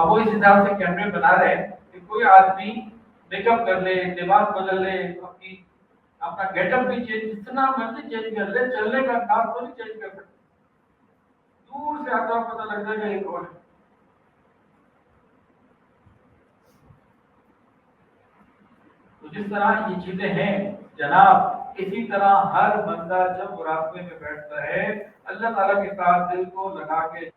اب وہ اس حساب سے کیمرے بنا رہے ہیں کہ کوئی آدمی میک اپ کر لے، لباس بدل لے، اپنا گیٹ اپ بھی چینج جتنا مرضی چینج کر لے، چلنے کا انداز تو نہیں چینج کر سکتے. دور سے آتا پتہ لگ جائے گا یہ کون ہے. تو جس طرح یہ چیزیں ہیں جناب، اسی طرح ہر بندہ جب مراقبے میں بیٹھتا ہے اللہ تعالیٰ کے ساتھ دل کو لگا کے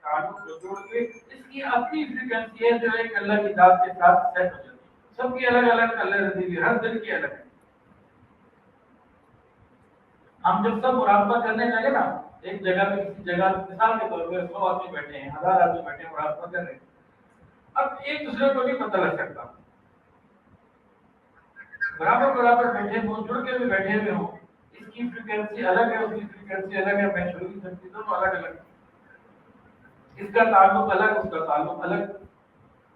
تعلق کو جوڑ کے اس کی اپنی فریکوینسی ہے جو ایک اللہ کی ذات کے ساتھ سیٹ ہو جاتی ہے. سب کی الگ الگ اللہ رضی ہوئی، ہر دل کی الگ ہے. ہم جب سب مراقبہ کرنے لگے نا ایک جگہ پہ، کسی جگہ مثال کے طور پہ 100 آدمی بیٹھے ہیں، 1000 آدمی بیٹھے ہیں، مراقبہ کر رہے ہیں. اب ایک دوسرے کو نہیں پتہ لگ سکتا، برابر برابر بیٹھے ہوں، جڑ کے بھی بیٹھے ہوئے ہوں، اس کی فریکوینسی الگ ہے، اس کی فریکوینسی الگ ہے، میں چھوڑ نہیں سکتی، دونوں الگ الگ، اس کا تعلق الگ، اس کا تعلق الگ.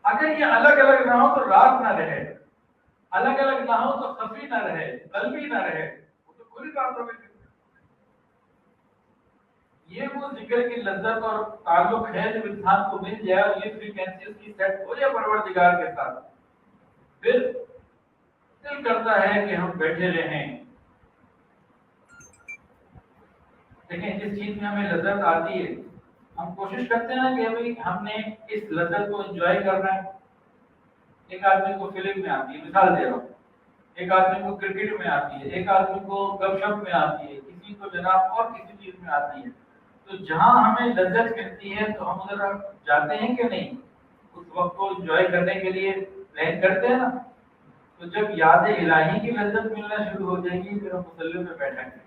اگر یہ الگ الگ نہ ہو تو رات نہ رہے، الگ الگ نہ ہو تو خفی نہ رہے، قلبی نہ رہے، وہ تو کھلی بات ہو گئی. یہ وہ ذکر کی لذت اور تعلق ہے جب انسان کو مل جائے اور یہ فریکوینسی اس کی سیٹ ہو جائے پروردگار کے ساتھ، پھر دل کرتا ہے کہ ہم بیٹھے رہیں. دیکھیں جس چیز میں ہمیں لذت آتی ہے ہم کوشش کرتے ہیں کہ بھائی ہم نے اس لذت کو انجوائے کرنا ہے. ایک آدمی کو فلم میں آتی ہے، مثال دے رہا ہوں، ایک آدمی کو کرکٹ میں آتی ہے، ایک آدمی کو گپ شپ میں آتی ہے، کسی کو جناب اور کسی چیز میں آتی ہے. تو جہاں ہمیں لذت ملتی ہے تو ہم ادھر جاتے ہیں کہ نہیں، اس وقت کو انجوائے کرنے کے لیے پلان کرتے ہیں نا. تو جب یاد الہی کی لذت ملنا شروع ہو جائے گی پھر ہم مصلی میں بیٹھیں گے،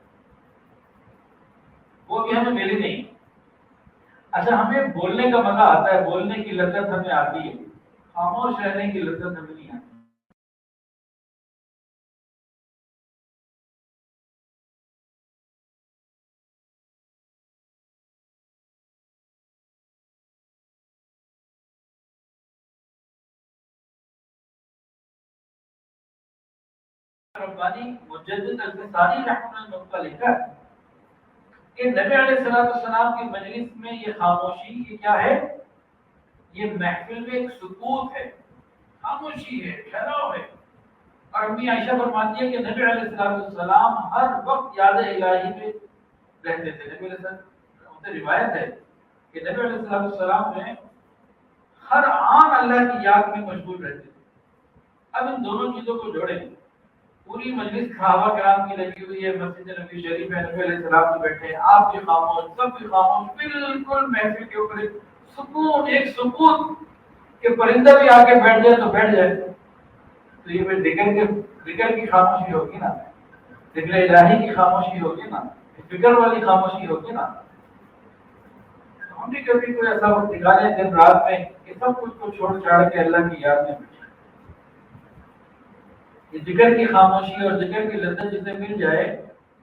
وہ بھی ہمیں ملی نہیں. اچھا ہمیں بولنے کا مزہ آتا ہے، بولنے کی لذت ہمیں آتی ہے، خاموش رہنے کی لذت ہمیں نہیں آتی. ربانی مجدد الفسانی رحمۃ اللہ کا لکھا ہے کہ نبی علیہ السلام کی مجلس میں یہ خاموشی یہ کیا ہے، یہ محفل میں ایک سکوت ہے، خاموشی ہے، ٹھہراؤ ہے. اور امی عائشہ فرماتی ہے کہ نبی علیہ السلام ہر وقت یاد الہی میں رہتے تھے. نبی علیہ السلام سے روایت ہے کہ نبی علیہ السلام جو ہے ہر آن اللہ کی یاد میں مشغول رہتے تھے. اب ان دونوں چیزوں کو جوڑیں، پوری مجلس صحابہ کرام کی لگی ہوئی ہے، مسجد نبی شریف میں نبی علیہ السلام بھی بیٹھے ہیں، آپ بھی خاموش، سب بھی خاموش، بالکل محفل کے اوپر ایک سکون، ایک سکون کہ پرندہ بھی آ کے بیٹھ جائے تو بیٹھ جائے. تو یہ ذکر کی خاموشی ہوگی نا، ذکر الہی کی خاموشی ہوگی نا، فکر والی خاموشی ہوگی نا. ہم بھی کبھی کوئی ایسا وقت نکالیں دن رات میں کہ سب کچھ کو چھوڑ چھاڑ کے اللہ کی یاد میں بیٹھے. یہ ذکر کی خاموشی اور ذکر کی لذت جسے مل جائے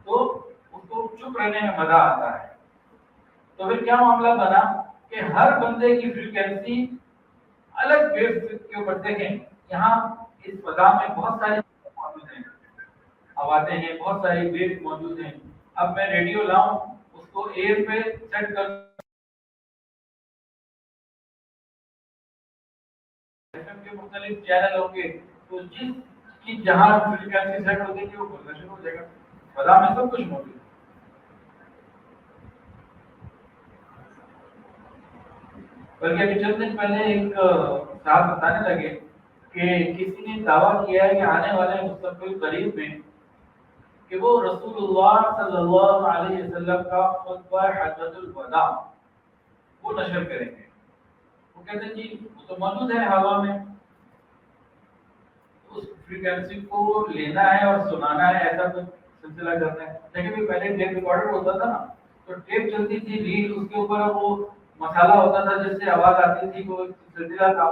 تو اس کو چپ رہنے میں مزہ آتا ہے. تو پھر کیا معاملہ بنا کہ ہر بندے کی فریکوینسی الگ ویو کے اوپر. دیکھیں یہاں اس فضا میں بہت ساری موجود ہیں، آوازیں ہیں، بہت ساری ویو موجود ہیں. اب میں ریڈیو لاؤں، اس کو ایئر پہ سیٹ کر کے مختلف چینل ہوں گے تو جس کی جہاں فریکوینسی سیٹ ہوگی وہ بولنا شروع ہو جائے گا. فضا میں سب کچھ موجود ہے. بلکہ ابھی چند دن پہلے ایک صاحب بتانے لگے کہ کسی نے دعویٰ کیا ہے کہ آنے والے مستقبل قریب میں کہ وہ رسول اللہ صلی اللہ علیہ وسلم کا خطبہ حجۃ الوداع وہ نشر کریں گے. وہ کہتے ہیں جی وہ تو موجود ہے ہوا میں، اس فریکوینسی کو لینا ہے اور سنانا ہے، ایسا کچھ سلسلہ کرنا ہے. لیکن پہلے ٹیپ ریکارڈر ہوتا تھا نا، تو ٹیپ چلتی تھی، ریل اس کے اوپر وہ مسالہ ہوتا تھا جس سے آواز آتی تھی، وہ سلسلہ تھا.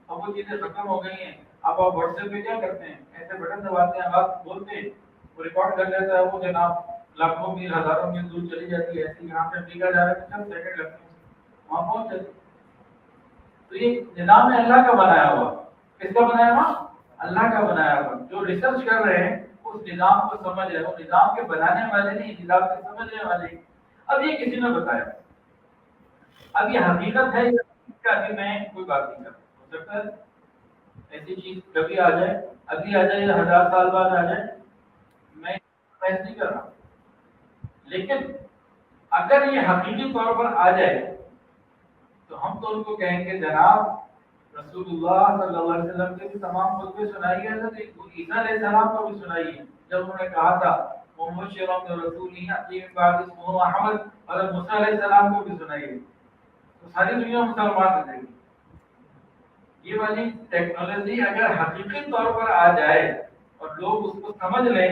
اب وہ چیزیں ختم ہو گئی ہیں. اب آپ واٹس ایپ پہ کیا کرتے ہیں، ایسے بٹن دباتے ہیں، آواز بولتے ہیں، وہ ریکارڈ کر لیتا ہے، وہ جناب لاکھوں میل ہزاروں میل دور چلی جاتی ہے. ایسے یہاں پہ امریکہ جا رہے ہیں چند سیکنڈ لگتے ہیں وہاں پہنچ جاتے. تو یہ نظام ہے اللہ کا بنایا ہوا. کس کا بنایا ہوا؟ اللہ کا بنایا ہوا. جو ریسرچ کر رہے ہیں اس نظام کو سمجھ رہے ہیں، وہ نظام کے بنانے والے نہیں، نظام کے سمجھنے والے. اب یہ کسی نے بتایا، اب یہ حقیقت ہے یا ابھی میں کوئی بات نہیں کرتا. سکتا ہے ایسی چیز کبھی آ جائے، ابھی آ جائے یا 1000 سال بعد آ جائے، میں بحث نہیں کر رہا، لیکن اگر یہ حقیقی طور پر آ جائے تو ہم تو ان کو کہیں گے جناب رسول اللہ صلی اللہ علیہ وسلم کے بھی تمام خطبے سنائیے، حضرت عیسیٰ علیہ السلام کو بھی سنائیے جب انہوں نے کہا تھا مبشرا برسول یأتی من بعد اسمہ احمد، اور موسیٰ علیہ السلام کو بھی سنائیے، تو ساری دنیا مسلمان ہو جائے گی۔ یہ والی ٹیکنالوجی اگر حقیقی طور پر آ جائے اور لوگ اس کو سمجھ لیں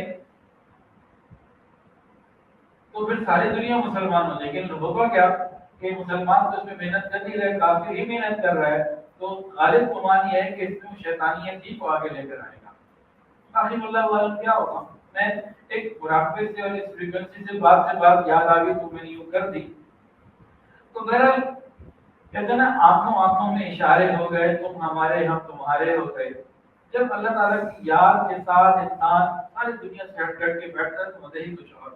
تو پھر ساری دنیا مسلمان ہو جائے گی۔ لیکن ہوگا کیا کہ مسلمان تو اس میں محنت کر نہیں رہے، کافر ہی محنت کر رہا ہے، تو غالب گمان یہ ہے کہ اس میں شیطانیت ہی کو آگے لے کر آئے گا۔ آخر اللہ عالم کیا ہوگا؟ میں ایک مراقبے سے اور اس فریکوینسی سے بات یاد آ گئی تو میں نے یوں کر دی۔ تو بہرحال کہتے ہیں نا آنکھوں آنکھوں میں اشارے ہو گئے، تم ہمارے ہم تمہارے ہو گئے۔ جب اللہ تعالیٰ کی یاد کے ساتھ انسان ساری دنیا سے ہٹ کر کے بیٹھتا ہے تو مزے ہی کچھ اور۔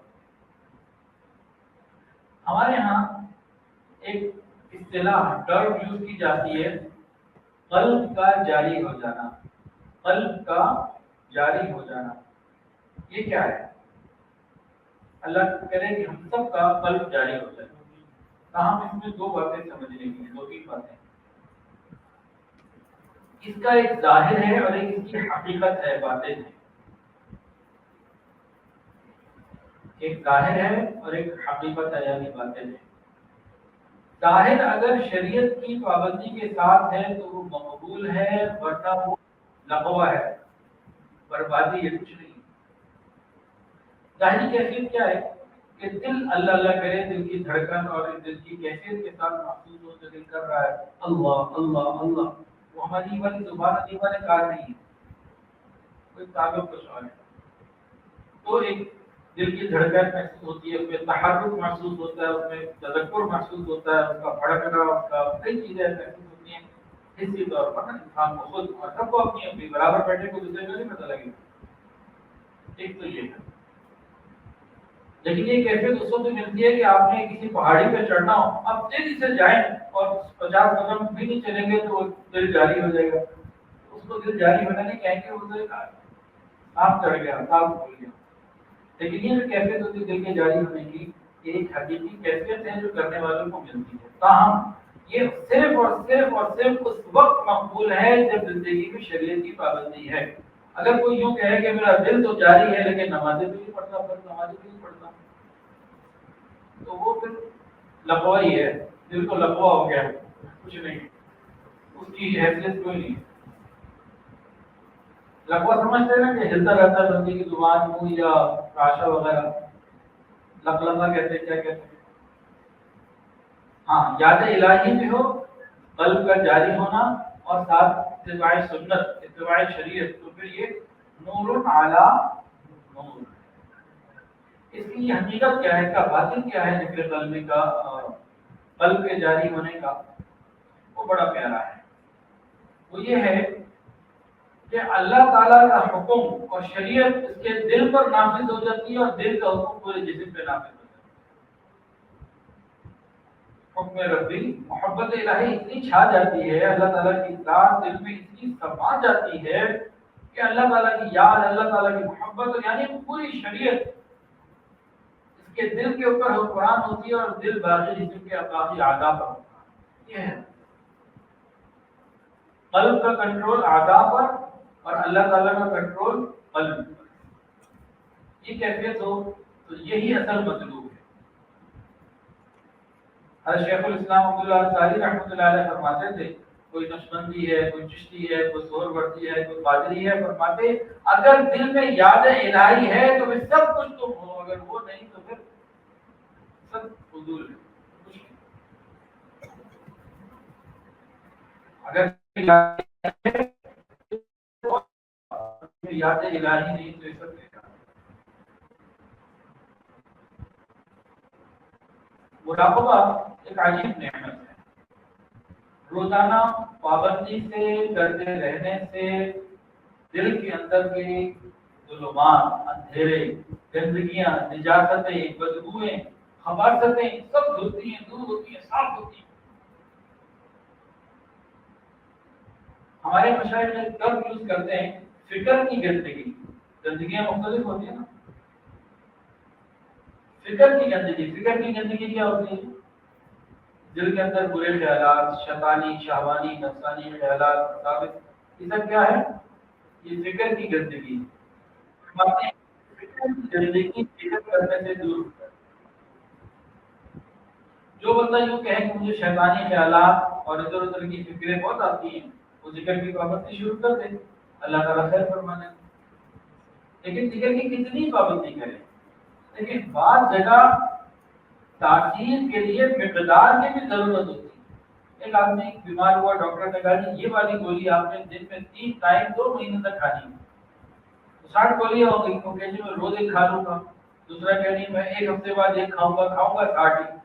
ہمارے ہاں ایک اصطلاح ٹرم یوز کی جاتی ہے قلب کا جاری ہو جانا، قلب کا جاری ہو جانا۔ یہ کیا ہے؟ اللہ کرے کہ ہم سب کا قلب جاری ہو جائے۔ تاہم اس میں دو باتیں سمجھنے کی ہیں، دو تین باتیں۔ اس کا ایک ظاہر ہے اور ایک اس کی حقیقت ہے، باتیں ہیں۔ ایک ظاہر ہے اور ایک حقیقت ہے، یعنی باتیں ہیں۔ ظاہر اگر شریعت کی پابندی کے ساتھ ہے تو وہ مقبول ہے، ورنہ وہ لغو ہے، بربادی ہے، کچھ نہیں۔ ظاہری کیفیت کیا ہے کہ دل اللہ اللہ کرے، دل کی دھڑکن اور دل کی کیفیت کے ساتھ محسوس ہو جو دل کر رہا ہے اللہ اللہ اللہ، وہ ہماری والی زبان والے کار نہیں ہے، کوئی تعلق کچھ اور ہے۔ تو ایک دل کی دھڑکن محسوس ہوتی ہے، اس میں تحرک محسوس ہوتا ہے، اس میں تذکر محسوس ہوتا ہے، اس کا بھڑکنا، اس کا کئی چیزیں محسوس ہوتی ہیں حسی طور پر انسان کو خود اور سب کو اپنی اپنی برابر بیٹھے کو دوسرے کو نہیں پتہ لگے گا۔ ایک تو یہ ہے، لیکن یہ کیفیت اس وقت ملتی ہے کہ آپ نے کسی پہاڑی پہ چڑھنا ہو، آپ تیزی سے جائیں اور 50 قدم بھی نہیں چلیں گے تو دل جاری ہو جائے گا۔ اس کو دل جاری ہونا نہیں کہیں گے، وہ سانپ چڑھ گیا، سانپ بھول گیا۔ لیکن یہ جو کیفیت ہوتی ہے دل کے جاری ہونے کی، یہ ایک حقیقی کیفیت ہے جو کرنے والوں کو ملتی ہے۔ تاہم یہ صرف اور صرف اور صرف اس وقت مقبول ہے جب زندگی میں شریعت کی پابندی ہے۔ اگر کوئی یوں کہے کہ میرا دل تو جاری ہے لیکن نمازیں بھی نہیں پڑھتا، نمازیں بھی نہیں پڑھتا، تو وہ پھر لغوا ہی ہے، دل کو لغوا ہو گیا، کچھ نہیں، اس کی حیثیت کوئی نہیں۔ لغوا سمجھتے ہیں نا کہ ہلتا رہتا ہے بندے کی زبان، منہ یا راشا وغیرہ، لغلغہ کہتے ہیں، کیا کہتے ہیں۔ ہاں، یاد الہی بھی ہو، قلب کا جاری ہونا، اور ساتھ اتباع سنت، اتباع شریعت، تو پھر یہ نور اعلی نور۔ اس کی حقیقت کیا ہے، اس کا باطن کیا ہے ذکر قلبی کا، قلب کے جاری ہونے کا؟ وہ بڑا پیارا ہے۔ وہ یہ ہے کہ اللہ تعالیٰ کا حکم اور شریعت اس کے دل پر نافذ ہو جاتی ہے، اور دل کا حکم پورے جسم پہ نافذ ہو جاتا ہے۔ حکم ربی، محبت الہی اتنی چھا جاتی ہے، اللہ تعالیٰ کی ذات دل میں اتنی سما جاتی ہے کہ اللہ تعالیٰ کی یاد، اللہ تعالیٰ کی محبت، یعنی پوری شریعت اس کے دل کے اوپر حکمران ہوتی ہے، اور دل باقی جسم کے باقی اعضاء پر حکمران۔ یہ ہے قلب کا کنٹرول اعضاء پر، اور اللہ تعالیٰ کا کنٹرول قلب پر۔ یہ کیفیت ہو تو یہی اصل مطلوب ہے۔ حضرت شیخ الاسلام عبد اللہ انصاری رحمۃ اللہ علیہ فرماتے تھے، کوئی نقشبندی ہے، کوئی چشتی ہے، کوئی سہروردی ہے، کوئی قادری ہے، فرماتے اگر دل میں یاد الہی ہے تو پھر سب کچھ تم ہو، اگر وہ نہیں تو پھر سب فضول ہے، کچھ نہیں۔ اگر یاد الہی نہیں تو یہ سب بیکار ہے۔ مراقبہ ایک عجیب نعمت ہے۔ روزانہ پابندی سے کرتے رہنے سے دل کے اندر کے ظلمات، اندھیرے، گندگیاں، نجاستیں، بدبوئیں، خباثتیں سب دھلتی ہیں، دور ہوتی ہیں، صاف ہوتی ہیں۔ ہمارے مشاہد میں ٹرم یوز کرتے ہیں فکر کی گندگی. گندگیاں مختلف ہوتی ہیں نا. فکر کی گندگی کیا ہوتی ہے؟ دل کے اندر برے خیالات، شیطانی، شہوانی، نفسانی خیالات ثابت، یہ سب کیا ہے؟ یہ فکر کی گندگی. فکر کی گندگی فکر کرنے سے دور ہوتا ہے. جو بندہ یوں کہے کہ مجھے شیطانی خیالات اور ادھر ادھر کی فکریں بہت آتی ہیں، وہ ذکر کی پابندی شروع کر دے، اللہ تعالیٰ خیر فرمانے. لیکن ذکر کی کتنی پابندی کرے؟ لیکن بعض جگہ تاثیر کے لیے مقدار کی بھی ضرورت ہوتی ہے. ایک آدمی بیمار ہوا، ڈاکٹر نے کہا کہ یہ والی گولی آپ نے دن میں 3 ٹائم 2 مہینے تک کھانی ہے. 60 گولیاں ہو گئی، وہ کہتے میں روز ایک کھا لوں گا. دوسرا کہنی میں ایک ہفتے بعد ایک کھاؤں گا 60 ہی،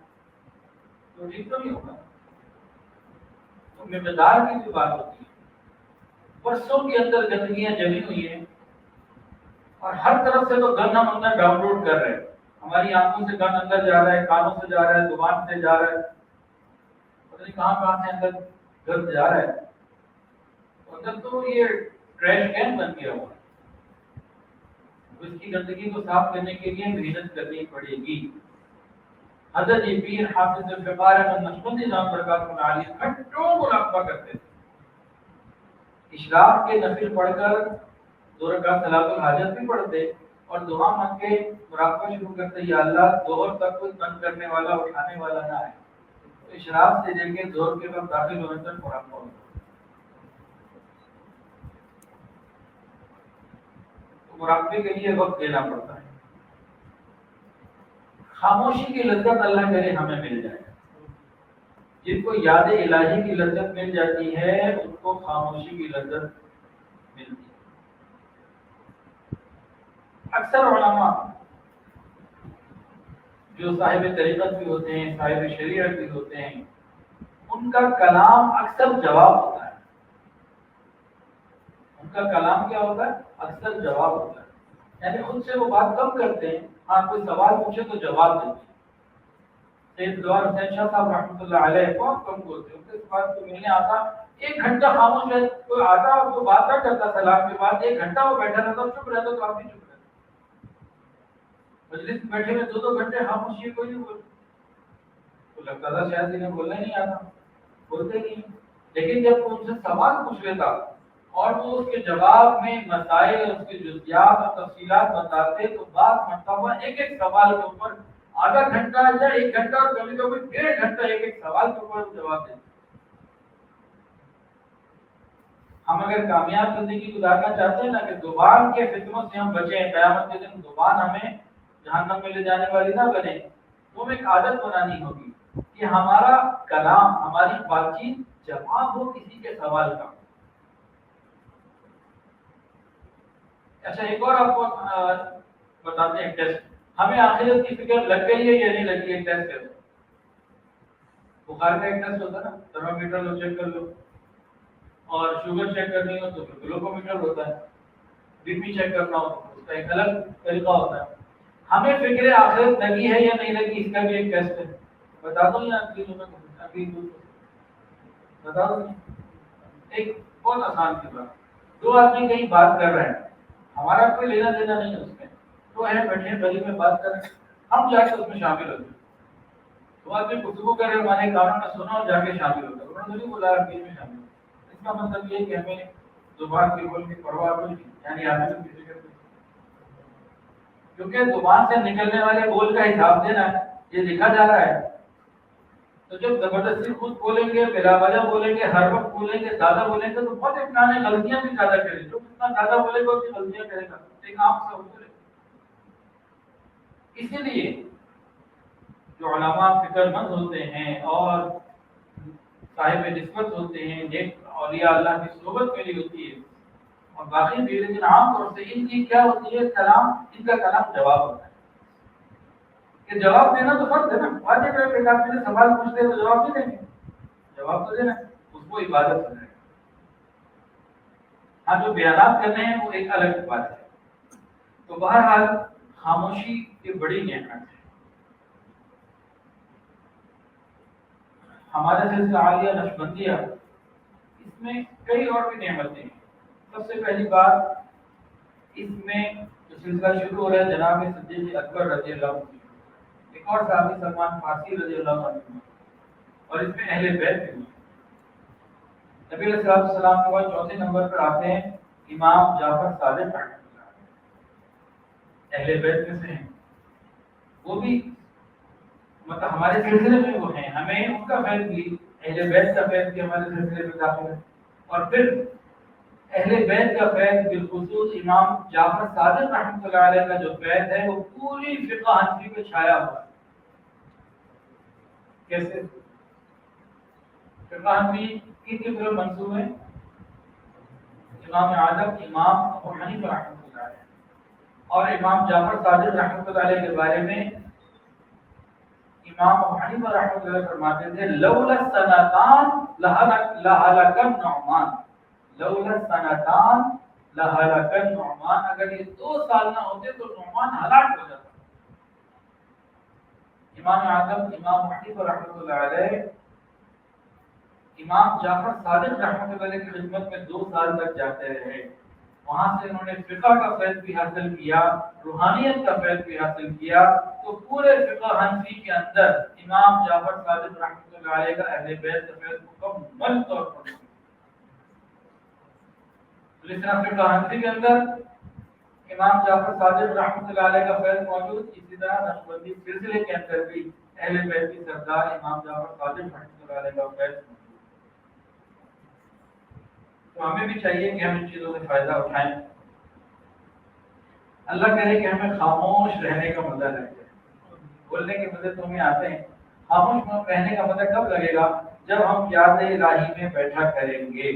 تو ٹھیک تو نہیں ہوگا. تو مقدار کی بھی بات ہوتی ہے. برسوں کے اندر گندگیاں جمی ہوئی ہیں اور ہر طرف سے تو گند ہم اندر ڈاؤن لوڈ کر رہے ہیں. ہماری آنکھوں سے گند اندر جا رہا ہے، کانوں سے جا رہا ہے، زبان سے جا رہا ہے، پتہ نہیں کہاں سے اندر گند جا رہا ہے. اندر تو یہ ٹریش کین بن گیا ہوا ہے. اس کی گندگی کو صاف کرنے کے لیے محنت کرنی پڑے گی. حضرت پیر حافظ الفقار احمد نقشبندی نام برکاتہ عالیہ گھنٹوں مراقبہ کرتے تھے. اشراق کے نفل پڑھ کر 2 رکعت صلاۃ الحاجت بھی پڑھتے اور دعا مانگ کے مراقبہ شروع کرتے، یا اللہ ظہر تک کوئی بند کرنے والا اٹھانے والا نہ آئے. تو اشراق سے لے کے ظہر کے وقت داخل ہونے تک مراقبہ ہوتا. تو مراقبے کے لیے وقت دینا پڑتا ہے. خاموشی کی لذت اللہ کرے ہمیں مل جائے. جن کو یاد الہی کی لذت مل جاتی ہے ان کو خاموشی کی لذت ملتی ہے. اکثر علماء جو صاحب طریقت بھی ہوتے ہیں، صاحب شریعت بھی ہوتے ہیں، ان کا کلام اکثر جواب ہوتا ہے. ان کا کلام کیا ہوتا ہے؟ اکثر جواب ہوتا ہے. یعنی خود سے وہ بات کم کرتے ہیں، ہاں کوئی سوال پوچھے تو جواب دیتے ہیں. سید دوار حسین شاہ صاحب رحمۃ اللہ علیہ بہت کم بولتے ہیں. ان کے پاس تو ملنے آتا 1 گھنٹہ خاموش رہتا، کوئی آتا وہ بات نہ کرتا، سلام کے بعد 1 گھنٹہ وہ بیٹھا رہتا، چپ رہتا تو آپ بھی چپ رہتے. مجلس میں بیٹھے ہوئے 2 گھنٹے خاموشی کوئی نہیں بولتے. تو لگتا تھا شاید انہیں بولنا نہیں آتا، بولتے نہیں. لیکن جب وہ ان سے سوال پوچھ لیتا اور وہ اس کے جواب میں مسائل، اس کے جزیات اور تفصیلات بتاتے، تو بعض مرتبہ ایک سوال کے اوپر آدھا گھنٹہ یا 1 گھنٹہ اور کبھی کبھی 1.5 گھنٹہ ایک سوال کے اوپر جواب دیتے. ہم اگر کامیاب زندگی گزارنا چاہتے ہیں نا کہ زبان کے فتنوں سے ہم بچیں، قیامت کے دن زبان ہمیں جہنم میں لے جانے والی نہ بنے، تو ہمیں ایک عادت بنانی ہوگی کہ ہمارا کلام، ہماری بات چیت جواب ہو کسی کے سوال کا. اچھا ایک اور آپ کو بتاتے ہیں ٹیسٹ. ہمیں آخرت کی فکر لگ گئی ہے یا نہیں لگی ہے؟ ٹیسٹ کرو. بخار کا ایک ٹیسٹ ہوتا ہے نا، تھرمامیٹر لو چیک کر لو، اور شوگر چیک کرنی ہو تو گلوکومیٹر ہوتا ہے، بی پی چیک کرنا ہو تو اس کا ایک الگ طریقہ ہوتا ہے. ہمیں فکر آخرت لگی ہے یا نہیں لگی، اس کا بھی ایک ٹیسٹ ہے. بتا دو یا ابھی بتا دو. ایک بہت آسان کی بات. 2 آدمی کہیں بات کر رہے ہیں، ہمارا کوئی لینا دینا نہیں ہے اس میں، تو ہے بیٹھے گلی میں بات کر رہے ہیں، ہم جا کے اس میں شامل ہوتے ہیں. 2 آدمی گفتگو کر رہے ہیں، ہمارے کانوں میں سنا اور جا کے شامل ہوتا ہے. انہوں نے نہیں بولا بیچ میں شامل ہوتا. اس کا مطلب یہ کہ ہمیں زبان کی بول کی پرواہ نہیں، یعنی آخرت کی فکر نہیں. کیونکہ زبان سے نکلنے والے بول کا حساب دینا ہے، یہ لکھا جا رہا ہے. تو جب زبردستی خود بولیں گے، بلا وجہ بولیں گے، ہر وقت بولیں گے، زیادہ بولیں گے، تو بہت امکان ہے غلطیاں بھی زیادہ کریں. جو جتنا زیادہ بولے گا اتنی غلطیاں کرے گا. ایک عام سا اصول ہے. اسی لیے جو علماء فکر مند ہوتے ہیں اور صاحب نسبت ہوتے ہیں، نیک اولیاء اللہ کی صحبت ملی ہوتی ہے، اور باقی بھی، لیکن عام طور سے ان کی کیا ہوتی ہے، کلام، ان کا کلام جواب ہوتا ہے. کہ جواب دینا تو فرض ہے نا. آج ایک آدمی سے سوال پوچھتے ہیں تو جواب نہیں دیں گے، جواب تو دینا، اس کو عبادت کرنا ہے. ہاں جو بیانات کرنے ہیں وہ ایک الگ بات ہے. تو بہرحال خاموشی کی بڑی نعمت ہے. ہمارے سلسلہ عالیہ نقشبندیہ اس میں کئی اور بھی نعمتیں ہیں. سب سے پہلی بات، اس میں جو سلسلہ شروع ہو رہا ہے جناب صدیق اکبر رضی اللہ عنہ، ایک اور صحابی سلمان فارسی رضی اللہ عنہ، اور اس میں اہل بیت بھی ہیں. نبی علیہ السلام کے بعد چوتھے نمبر پر آتے ہیں امام جعفر صادق رحمۃ اللہ علیہ، اہل بیت میں سے ہیں. وہ بھی مطلب ہمارے سلسلے میں وہ ہیں، ہمیں ان کا فیض بھی، اہل بیت کا فیض بھی ہمارے سلسلے میں داخل ہے. اور پھر اہل بیت کا فیض بالخصوص امام جعفر صادق رحمۃ اللہ علیہ کا جو فیض ہے وہ پوری فقہ حنفی پہ چھایا ہوا ہے. کیسے؟ فقہ حنفی کی طرف منسوب ہے امام اعظم امام ابو حنیفہ رحمۃ اللہ علیہ، اور امام جعفر صادق رحمۃ اللہ علیہ کے بارے میں امام ابو حنیفہ رحمۃ اللہ علیہ فرماتے تھے لولا السنتان لهلك النعمان، لولا السنتان لهلك النعمان، اگر یہ 2 سال نہ ہوتے تو نعمان ہلاک ہو جاتا. امام اعظم امام ابو حنیفہ رحمۃ اللہ علیہ امام جعفر صادق رحمۃ اللہ علیہ کی خدمت میں 2 سال تک جاتے رہے. وہاں سے انہوں نے فقہ کا فیض بھی حاصل کیا، روحانیت کا فیض بھی حاصل کیا. تو پورے فقہ حنفی کے اندر امام جعفر صادق رحمۃ اللہ علیہ کا اہل بیت کا فیض مکمل طور پر. جس طرح فقہ حنفی کے اندر امام جعفر صادق رحمۃ اللہ علیہ کا فیض موجود، اسی طرح نقشبندی سلسلے کے اندر بھی اہل بیت کی سردار امام جعفر صادق رحمۃ اللہ علیہ کا فیض موجود. تو ہمیں بھی چاہیے کہ ہم ان چیزوں سے فائدہ اٹھائیں. اللہ کرے کہ ہمیں خاموش رہنے کا مزہ لگے. بولنے کے مزے تو ہمیں آتے ہیں، خاموش رہنے کا مزہ کب لگے گا؟ جب ہم یاد الہی میں بیٹھا کریں گے.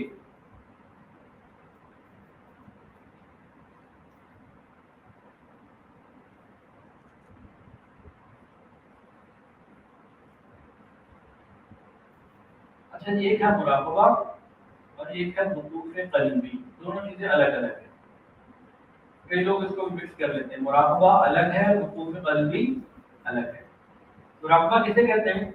اچھا جی، ایک ہے مراقبہ اور ایک ہے وقوف قلبی. دونوں چیزیں الگ الگ ہیں. کئی لوگ اس کو مکس کر لیتے ہیں. مراقبہ الگ ہے، وقوف قلبی الگ ہے. مراقبہ کسے کہتے ہیں؟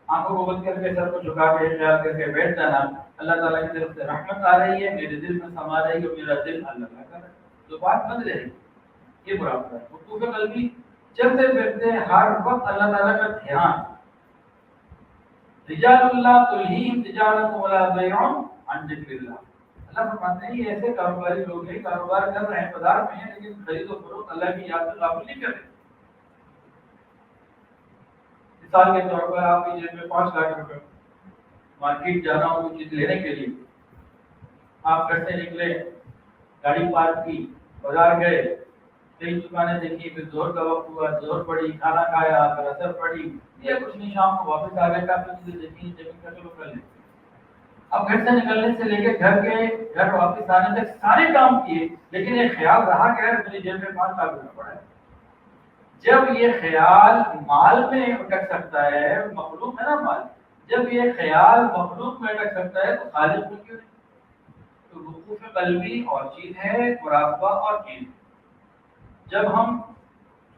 آنکھوں کو بند کر کے سر کو جھکا کے خیال کر کے بیٹھ جانا اللہ تعالیٰ کی طرف سے رحمت آ رہی ہے، میرے دل میں سما رہی ہے اور میرا دل اللہ کا جو بات بند رہے، یہ مراقبہ ہے. وقوف قلبی چلتے پھرتے ہر وقت اللہ تعالیٰ کا دھیان. رجال اللہ تلہیہم تجارت ولا بیع عن ذکر اللہ. اللہ فرماتے ہیں یہ ایسے کاروباری لوگ ہیں، کاروبار کر رہے ہیں، بازار میں ہیں، لیکن خرید و فروخت اللہ کی یاد سے غافل نہیں کر رہے. مثال کے طور پر آپ کی جیب میں 5 لاکھ روپے، مارکیٹ جانا ہو کوئی چیز لینے کے لیے، آپ گھر سے نکلے، گاڑی پارک کی، بازار گئے، کئی دکانیں دیکھی، پھر زور کا وقت ہوا، زور پڑی، کھانا کھایا، پھر اثر پڑی، یہ کچھ نہیں، شام کو واپس آ گئے، کافی چیزیں دیکھی، زمین کا چلو کر لیں. اب گھر سے نکلنے سے لے کے گھر واپس آنے تک سارے کام کیے، لیکن یہ خیال رہا کہ میری جیب میں 5 لاکھ روپے پڑا ہے. جب یہ خیال مال میں اٹک سکتا ہے، مخلوق ہے نا مال، جب یہ خیال مخلوق میں اٹک سکتا ہے تو خالق میں کیوں نہیں؟ تو وقوف قلبی اور چیز ہے، مراقبہ اور چیز. جب ہم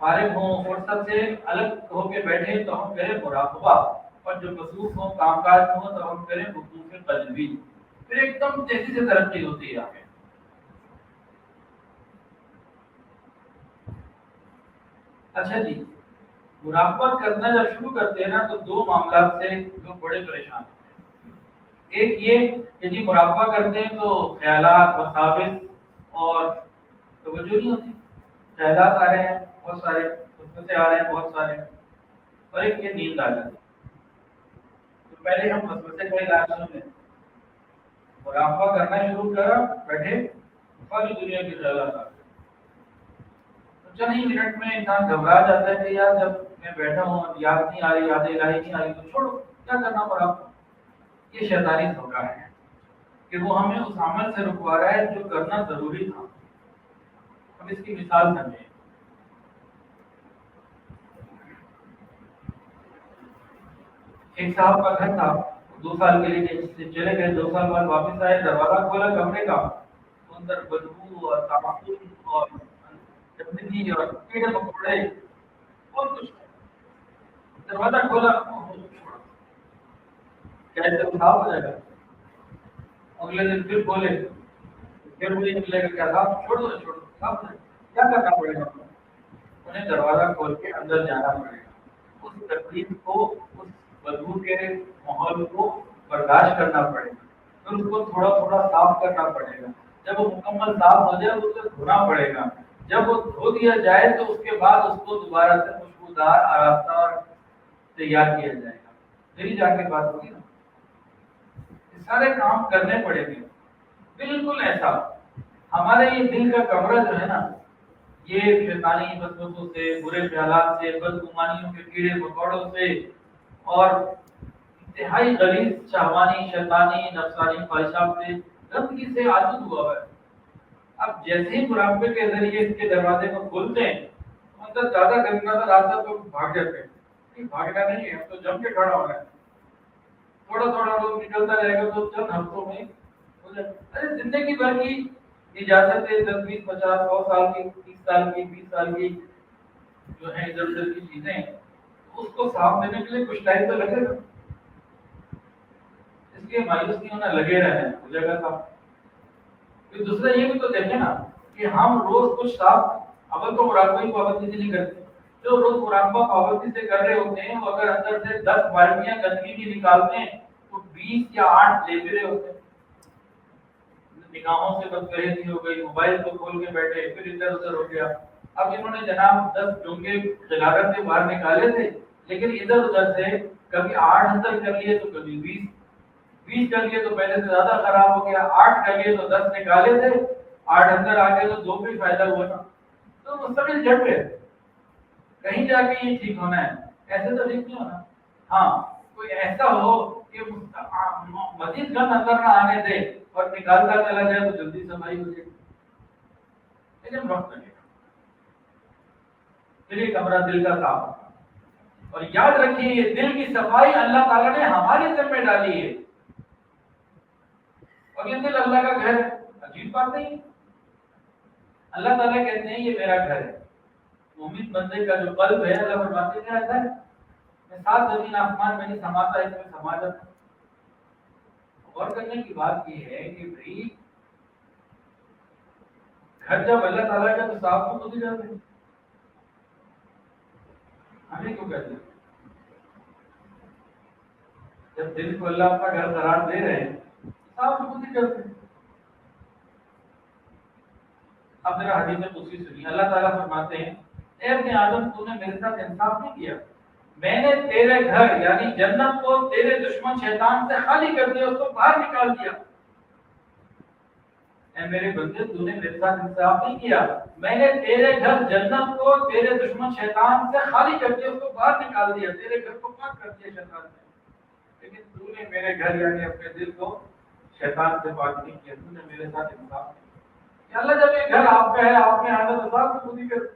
فارغ ہوں، فرصت سے الگ ہو کے بیٹھے تو ہم کریں مراقبہ، اور جو مصروف ہوں، کام کاج ہوں تو ہم کریں وقوف قلبی. پھر ایک دم تیزی سے ترقی ہوتی ہے آگے. اچھا جی، مراقبت کرنا جب شروع کرتے ہیں نا تو 2 معاملات سے لوگ بڑے پریشان ہوتے ہیں. ایک یہ کہ جی مراقبہ کرتے ہیں تو خیالات وساوس اور توجہ نہیں ہوتی، خیالات آ رہے ہیں بہت سارے، وسوسے آ رہے ہیں بہت سارے، اور ایک یہ نیند آ جاتی. تو پہلے ہم وسوسے کا علاج سن لیں. مراقبہ کرنا شروع کرا، بیٹھے، ساری دنیا کے خیالات آ گئے. چند ہی منٹ میں انسان گھبرا جاتا ہے کہ یار جب میں بیٹھا ہوں یاد نہیں آ رہی، یاد الہی نہیں آ رہی، تو چھوڑو، کیا کرنا پڑا. یہ شیطانی دھوکہ ہے کہ وہ ہمیں اس عمل سے رکوا رہا ہے جو کرنا ضروری تھا. ہم اس کی مثال سمجھیں. ایک صاحب کا گھر تھا، 2 سال کے لیے چلے گئے، 2 سال بعد واپس آئے، دروازہ کھولا کمرے کا، اندر بدبو اور تعفن اور گندگی اور کیڑے مکوڑے اور کچھ. دروازہ کھولا، کیسے اٹھا ہو جائے گا. اگلے دن پھر بولے پھر مجھے ملے گا کیا صاحب چھوڑ دو صاحب کیا کرنا پڑے گا انہیں دروازہ کھول کے اندر جانا پڑے گا اس تکلیف کو اس بدبو کے ماحول کو برداشت کرنا پڑے گا پھر اس کو تھوڑا تھوڑا صاف کرنا پڑے گا جب وہ مکمل صاف ہو جائے تو اسے دھونا پڑے گا جب وہ دھو دیا جائے تو اس کے بعد اس کو دوبارہ سے خوشبودار آراستہ اور تیار کیا جائے گا پھر ہی جا کے بات ہوگی نا یہ سارے کام کرنے پڑیں گے بالکل ایسا ہمارے یہ دل کا کمرہ جو ہے نا یہ شیطانی وسوسوں سے برے خیالات سے بدگمانیوں کے کیڑے مکوڑوں سے اور انتہائی غلیظ شہوانی شیطانی نفسانی خواہشات سے گندگی سے عادت ہوا ہے اب جیسے ہی مراقبے کے ذریعے اس کے دروازے کو کھولتے ہیں اندر زیادہ گندگی نظر آتا تو بھاگ جاتے ہیں بھاگنا نہیں ہے تو جم کے کھڑا ہونا ہے تھوڑا تھوڑا روز نکلتا رہے گا تو چند ہفتوں میں ہو جائے ارے زندگی بھر کی اجازت ہے 10 20 50 100 سال کی 30 سال کی 20 سال کی جو ہے ادھر ادھر کی چیزیں اس کو صاف دینے کے لیے کچھ ٹائم تو لگے گا اس لیے مایوس نہیں ہونا لگے رہنا ہو جائے گا صاف پھر دوسرا یہ بھی تو دیکھیں نا کہ ہم روز کچھ صاف اول تو مراقبہ کی پابندی سے نہیں کرتے جو روز مراقبہ پابندی سے کر رہے ہوتے ہیں وہ اگر اندر سے 10 بالٹیاں گندگی کی نکالتے ہیں تو 20 یا 8 لے رہے ہوتے ہیں نگاہوں سے بدپرہیزی ہو گئی موبائل کو کھول کے بیٹھے پھر ادھر ادھر ہو گیا اب انہوں نے جناب 10 ڈونگے غلاظت سے باہر نکالے تھے لیکن ادھر ادھر سے کبھی 8 اندر کر لیے تو کبھی 20 کر لیے تو پہلے سے زیادہ خراب ہو گیا 8 کر لیے تو 10 نکالے تھے 8 اندر آ گئے تو 2 بھی فائدہ ہوا نا تو مستقل جھٹ ہے کہیں جا کے یہ ٹھیک ہونا ہے ایسے تو ٹھیک نہیں ہونا ہاں کوئی ایسا ہو کہ مزید گند اندر نہ آنے دے اور نکالتا چلا جائے تو جلدی صفائی ہو جائے لیکن وقت لگے گا پھر یہ کمرہ دل کا صاف ہوگا اور یاد رکھیے یہ دل کی صفائی اللہ تعالیٰ نے ہمارے ذمہ ڈالی ہے اور یہ دل اللہ کا گھر ہے عجیب بات نہیں اللہ تعالیٰ کہتے ہیں یہ میرا گھر ہے مومن بندے کا جو قلب ہے اللہ فرماتے ہیں ایسا ہے میں 7 زمین آسمان میں نہیں سماتا اس میں سما جاتا غور کرنے کی بات یہ ہے کہ بھائی گھر جب اللہ تعالیٰ کا تو صاف تو خود ہی جاتے ہیں ہمیں کیوں کہتے ہیں جب دل کو اللہ اپنا گھر قرار دے رہے ہیں صاف تو خود ہی کرتے ہیں اب ذرا حدیث قدسی سنیے اللہ تعالیٰ فرماتے ہیں اے ابن آدم تو نے میرے ساتھ انصاف نہیں کیا میں نے تیرے گھر یعنی جنت کو تیرے دشمن شیطان سے خالی کر دیا اس کو باہر نکال دیا اے میرے بندے تو نے میرے ساتھ انصاف نہیں کیا میں نے تیرے گھر جنت کو تیرے دشمن شیطان سے خالی کر دیا اس کو باہر نکال دیا تیرے گھر کو پاک کر دیا شیطان سے لیکن تو نے میرے گھر یعنی اپنے دل کو شیطان سے پاک نہیں کیا تو نے میرے ساتھ انصاف نہیں کیا اللہ جب یہ گھر آپ کا ہے آپ نے عادت صاف تو خود ہی کر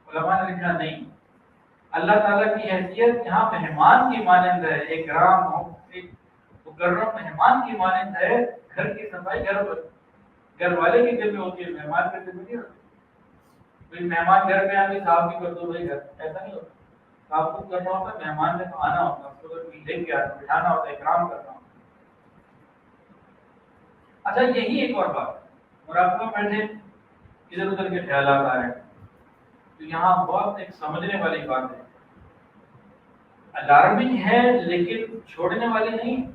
علماء نے لکھا نہیں اللہ تعالیٰ کی حیثیت یہاں مہمان کی مانند ہے ایک گرام ہو ایک مکرم مہمان کی مانند ہے گھر کی صفائی گھر والے کی ذمہ ہوتی ہے مہمان کی ذمہ نہیں ہوتی کوئی مہمان گھر میں آگے صاف بھی کر دو بھائی گھر ایسا نہیں ہوتا صاف کچھ کرنا ہوتا ہے مہمان نے تو آنا ہوتا ہے اس کو لے کے آنا بٹھانا ہوتا ہے اکرام کرنا ہوتا ہے اچھا یہی ایک اور بات مراقبہ پڑھنے ادھر ادھر کے خیالات آ رہے ہیں تو یہاں بہت ایک سمجھنے والی بات ہے الارمنگ ہے لیکن چھوڑنے والی نہیں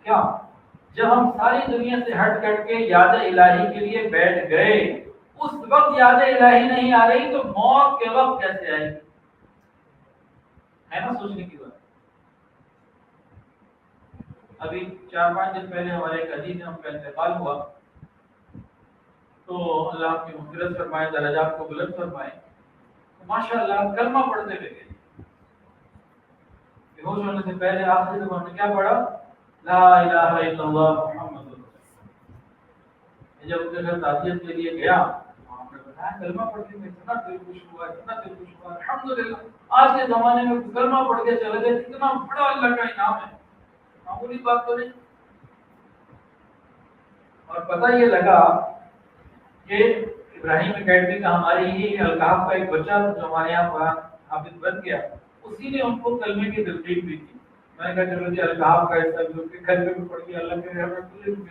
کیا جب ہم ساری دنیا سے ہٹ کٹ کے یاد الہی کے لیے بیٹھ گئے اس وقت یاد الہی نہیں آ رہی تو موت کے وقت کیسے آئے گی ہے نا سوچنے کی بات ابھی 4-5 دن پہلے ہمارے ایک عزیز ہم کا انتقال ہوا تو اللہ آپ کی مغفرت فرمائے درجات کو بلند فرمائے ماشاء اللہ کلمہ پڑھتے ہوئے گئے بے ہوش ہونے سے پہلے آخری زبان میں کیا پڑھا لا الہ الا اللہ محمد رسول اللہ جب اس کے گھر تعزیت کے لیے گیا وہاں پر بتایا کلمہ پڑھتے ہوئے اتنا دل خوش ہوا الحمدللہ آج کے زمانے میں کلمہ پڑھ کے چلے گئے اتنا بڑا اللہ کا انعام ہے معمولی بات تو نہیں اور پتہ یہ لگا کہ ابراہیم اکیڈمی کا ہماری ہی القاف کا ایک بچہ جو ہمارے یہاں قرآن حافظ بن گیا اسی نے ان کو کلمے کی تلقین بھی کی میں نے کہا چلو جی القاب کا حصہ جو کہ گھر میں بھی پڑھ کے اللہ کے گھر میں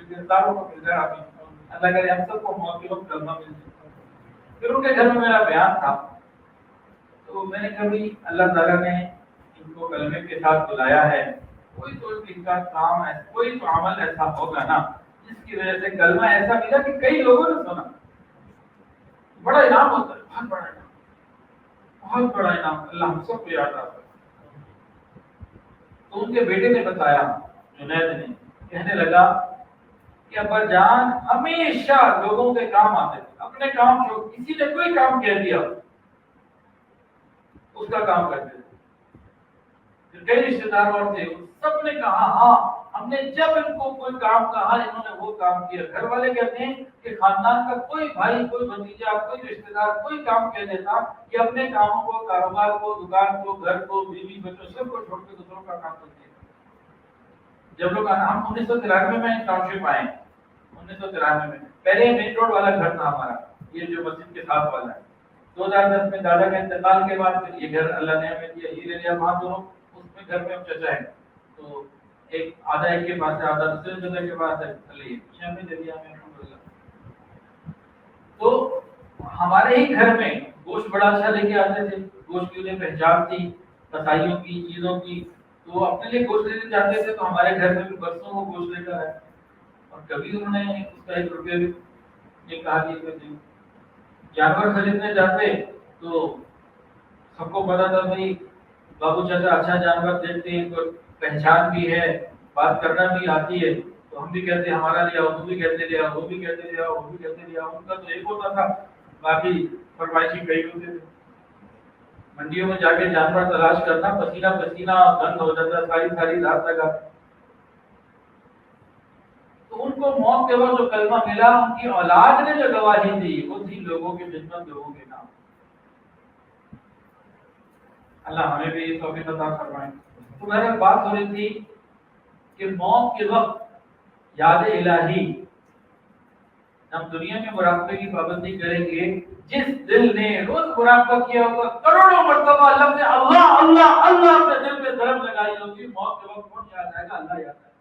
مل داروں کو مل جائے اللہ کرے ہم سب کو موت کے وقت کلمہ مل جائے. پھر ان کے گھر میں میرا بیان تھا تو میں نے کہا بھی اللہ تعالیٰ نے ان کو کلمے کے ساتھ بلایا ہے, کوئی تو ان کا کام ہے, کوئی تو عمل ایسا ہوگا نا جس کی وجہ سے کلمہ ایسا ملا کہ کئی لوگوں نے سنا. بڑا انعام ہوتا ہے, بہت بڑا انعام, بہت بڑا انعام اللہ ہم سب کو یاد آتا ہے. تو ان کے بیٹے نے بتایا, جنید نے, کہنے لگا کہ ابا جان ہمیشہ لوگوں کے کام آتے تھے, اپنے کام چھوڑ, کسی نے کوئی کام کہہ دیا اس کا کام کرتے تھے. پھر کئی رشتے دار اور تھے, سب نے کہا ہاں ہم نے جب ان کو کوئی کام کہا انہوں نے وہ کام کیا. گھر والے کہتے ہیں کہ خاندان کا کوئی بھائی, کوئی بھتیجا, کوئی رشتے دار کوئی کام کہہ دیتا کہ اپنے کاموں کو, کاروبار کو, دکان کو, گھر کو, بیوی بچوں سب کو چھوڑ کے دوسروں کا کام کرتے. جب لوگ ہم 1993 میں ٹاؤن شپ آئے, 1993 میں پہلے مین روڈ والا گھر تھا ہمارا, یہ جو مسجد کے ساتھ والا ہے. 2010 میں دادا کے انتقال کے بعد پھر یہ گھر اللہ نے ہمیں دیا, یہ لے لیا. وہاں دونوں اس میں گھر میں ہم چچا ہے, تو ایک آدھا ایک کے پاس ہے, آدھا دوسرے جگہ کے پاس ہے, چلیے پیچھے ہمیں دے دیا ہمیں الحمدللہ. تو ہمارے ہی گھر میں گوشت بڑا اچھا لے کے آتے تھے, گوشت کی انہیں پہچان تھی, کسائیوں کی, چیزوں کی, تو اپنے لیے گوشت لینے جاتے تھے. تو ہمارے گھر میں بھی برسوں وہ گوشت لے کر آئے, اور کبھی انہوں نے اس کا 1 روپیہ بھی یہ کہا کہ جانور خریدنے جاتے تو سب کو پتا تھا بھائی بابو چچا اچھا جانور دیکھتے ہیں, تو پہچان بھی ہے, بات کرنا بھی آتی ہے, تو ہم بھی کہتے ہمارا لیا, وہ بھی کہتے لیا, وہ بھی کہتے لیا, وہ بھی کہتے لیا. ان کا تو ایک ہوتا تھا, باقی فرمائشی کئی ہوتے تھے. منڈیوں میں جا کے جانور تلاش کرنا, پسینہ پسینہ بند ہو جاتا, ساری رات لگا. تو ان کو موت کے وقت جو کلمہ ملا, ان کی اولاد نے جو گواہی دی وہ تھی لوگوں کی خدمت, لوگوں کے نام. اللہ ہمیں بھی یہ توفیق عطا فرمائے. تو میرے بات ہو رہی تھی کہ موت کے وقت یاد الہی, ہم دنیا میں مراقبے کی پابندی کریں گے. جس دل نے روز مراقبہ کیا ہوگا, کروڑوں مرتبہ لفظ اللہ اللہ اللہ اپنے دل پہ ضرب لگائی ہوگی, موت کے وقت کون یاد آئے گا؟ اللہ یاد آئے گا.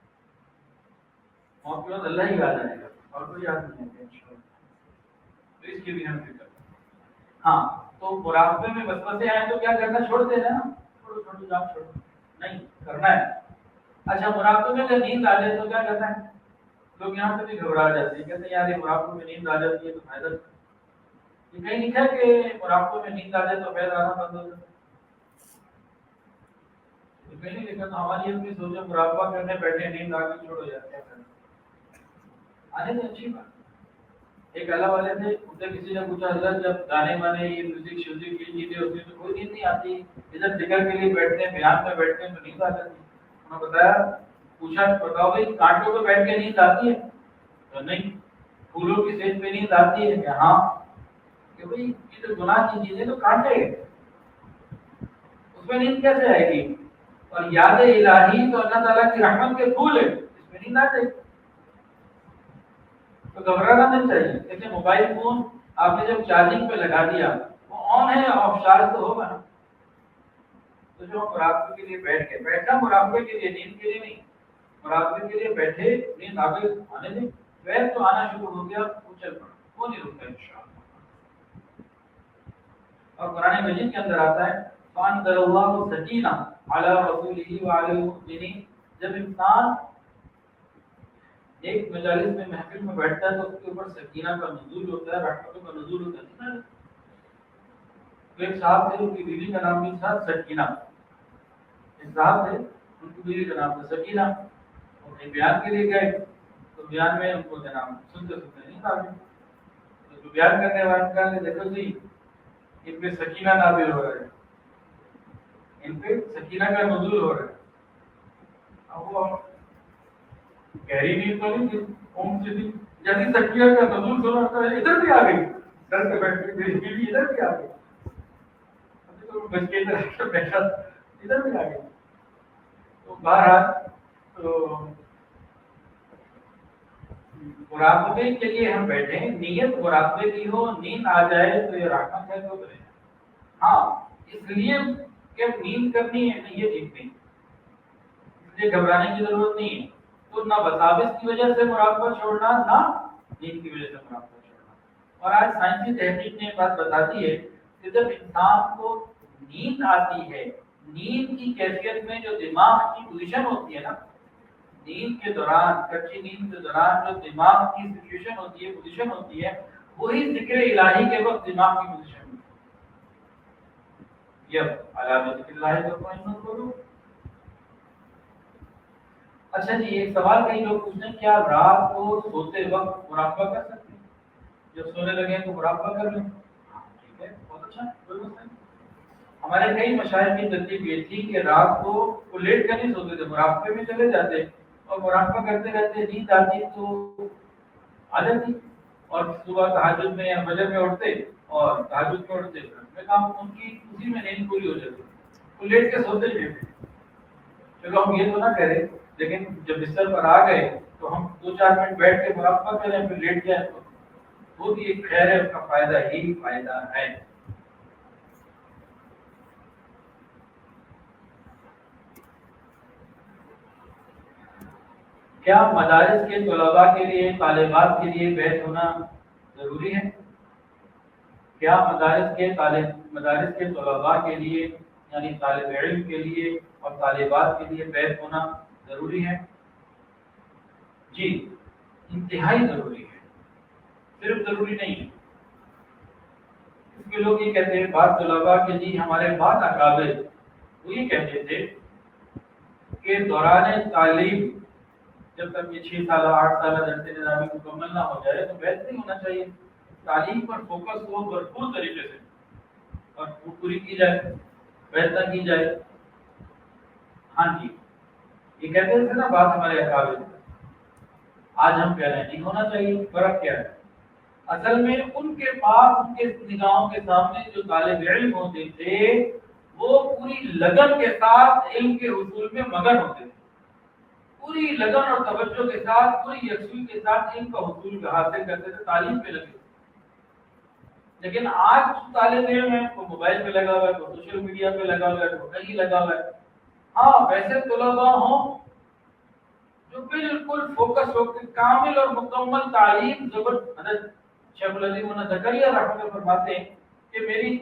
موت کے وقت اللہ ہی یاد آئے گا, اور کوئی یاد نہیں آئے گا انشاءاللہ. تو اس کی بھی ہم فکر. ہاں, تو مراقبے میں وسوسے آئے تو کیا کرنا, چھوڑ دینا, چھوڑو جام چھوڑو, نہیں کرنا ہے. اچھا, مراقبے میں جب نیند آ جائے تو کیا کرنا ہے؟ لوگ یہاں سے بھی گھبرا جاتے ہیں, کہتے ہیں یار یہ مراقبے میں نیند آ جاتی ہے تو فائدہ. یہ کہیں لکھا ہے کہ مراقبے میں نیند آ جائے تو فائدہ آنا بند ہو جاتا ہے؟ کہیں نہیں لکھا. تو ہماری اپنی سوچے مراقبہ کرنے بیٹھے, نیند آ کے چھوڑو یار, کیا کرنا آنے تو اچھی بات. ایک اللہ والے تھے, ان سے کسی نے پوچھا حضرت جب گانے وانے یہ میوزک شیوزک کی چیزیں ہوتی ہیں تو کوئی نیند نہیں آتی, ادھر ذکر کے لیے بیٹھتے ہیں, بیان میں بیٹھتے ہیں تو نیند آ جاتی. انہوں نے بتایا, پوچھا بتاؤ بھائی کانٹوں پہ بیٹھ کے نیند آتی ہے؟ تو نہیں. پھولوں کی سیج پہ نیند آتی ہے کہ ہاں. کہ بھائی یہ تو گناہ کی چیزیں تو کانٹے ہیں, اس میں نیند کیسے آئے گی؟ اور یاد الہی تو اللہ تعالیٰ کی رحمت کے پھول ہے, اس میں نیند آ جائے گی. تو گھبرانا نہیں چاہیے. دیکھیں موبائل فون آپ نے جب چارجنگ پہ لگا دیا, وہ آن ہے, آف چارج تو ہوگا نا. تو جو ہم مراقبے کے لیے بیٹھنا مراقبے کے لیے, نیند کے لیے نہیں. مراقبے کے لیے بیٹھے, نیند آگے آنے دیں, ویل تو آنا شروع ہو گیا, وہ چل پڑا, وہ نہیں رکتا انشاءاللہ. اور قرآن مجید کے اندر آتا ہے فَأَنزَلَ اللَّهُ سَكِينَةً عَلَى رَسُولِهِ وَعَلَى الْمُؤْمِنِينَ. جب انسان ایک مجالس میں محفل میں بیٹھتا ہے تو اس کے اوپر سکینہ کا نزول ہوتا ہے, رحمتوں کا نزول ہوتا ہے. تو ایک صاحب تھے, ان کی بیوی کا نام بھی تھا سکینہ. ایک صاحب تھے, ان کی بیوی کا نام تھا سکینہ. وہ کہیں بیان کے لیے گئے تو بیان میں ان کو جناب سنتے نہیں آ گئے. تو بیان کرنے والے کہا کہ دیکھو جی ان پہ سکینہ نازل ہو رہا ہے, ان پہ سکینہ کا نزول ہو رہا ہے. اب وہ گہری نیند تو نہیں تھی, اونگ سے تھی. جیسے سکینہ کا نزول سنا تھا ادھر بھی آ گئی, سر پہ بیٹھ کے میری بیوی ادھر بھی آ گئی, بچ کے ادھر بیٹھا ادھر بھی آ گئی. تو بہرحال تو مراقبے کے لیے ہم بیٹھے, نیت مراقبے کی ہو, نیند آ جائے تو یہ رحمت ہے تو کرے. ہاں اس لیے کہ نیند کرنی ہے, نیت ٹھیک نہیں. اس لیے گھبرانے کی ضرورت نہیں ہے. تو نہ وساوس کی وجہ سے مراقبہ چھوڑنا، نہ نیند کی وجہ سے مراقبہ چھوڑنا. اور آج سائنسی تحقیق نے بات بتاتی ہے کہ جب انسان کو نیند آتی ہے، نیند کی کیفیت میں جو دماغ کی پوزیشن ہوتی ہے نا، نیند کے دوران، کچی نیند کے دوران جو دماغ کی سچویشن ہوتی ہے، پوزیشن ہوتی ہے، وہی ذکر الہی کے وقت دماغ کی پوزیشن ہوتی ہے. یہ علامہ ذکر الہی کا پوائنٹ کرو. اچھا جی، ایک سوال کئی لوگ پوچھتے ہیں کیا رات کو سوتے وقت مراقبہ کر سکتے ہیں؟ جب سونے لگے تو مراقبہ کر لیں. ٹھیک ہے، بہت اچھا، کوئی مسئلہ نہیں. ہمارے کئی مشاہد کی ترتیب یہ تھی کہ رات کو وہ لیٹ کر نہیں سوتے تھے، مراقبے میں چلے جاتے اور مراقبہ کرتے رہتے، نیند آتی تو آ جاتی، اور صبح تہجد میں یا فجر میں اٹھتے اور تہجد میں اٹھتے، میں کام ان کی اسی میں نیند پوری ہو جاتی. وہ لیٹ کے سوتے تھے. چلو ہم یہ تو نہ کریں، لیکن جب بستر پر آ گئے تو ہم 2-4 منٹ بیٹھ کے مراقبہ کریں پھر لیٹ جائیں تو وہ بھی ایک خیر ہے، اس کا فائدہ ہی فائدہ ہے. کیا مدارس کے طلباء کے لیے، طالبات کے لیے بیت ہونا ضروری ہے؟ کیا مدارس کے طلباء کے لیے، یعنی طالب علم کے لیے اور طالبات کے لیے بیت ہونا ضروری ہے؟ جی، انتہائی ضروری ہے، صرف ضروری نہیں ہے. اس کے لوگ یہ کہتے ہیں، بعض طلباء کے جی ہمارے بعض اکابر وہ یہ کہتے تھے کہ دوران تعلیم جب تک یہ 6 سالہ 8 سالہ درس نظامی مکمل نہ ہو جائے تو بیت نہیں ہونا چاہیے. تعلیم پر فوکس ہو بھرپور طریقے سے اور وہ پوری کی جائے، بیت نہ کی جائے. ہاں جی، یہ کہتے تھے نا بات ہمارے اکابر. آج ہم کہہ رہے ہیں نہیں ہونا چاہیے. فرق کیا ہے؟ اصل میں ان کے پاس، ان کے نگاہوں کے سامنے جو طالب علم ہوتے تھے وہ پوری لگن کے ساتھ علم کے حصول میں مگن ہوتے تھے، پوری لگن اور توجہ کے ساتھ، پوری یکسوئی کے ساتھ علم کا حصول حاصل کرتے تھے، تعلیم پہ لگے. لیکن آج طالب علم ہے، کوئی موبائل پہ لگا ہوا ہے، کوئی سوشل میڈیا پہ لگا ہوا ہے، کوئی کہیں لگا ہوا ہے. ہاں ویسے طلباء ہوں جو بالکل فوکس ہو کے کامل اور مکمل تعلیم حضرت شیخ العظیم زکریا رحمۃ اللہ فرماتے ہیں کہ میری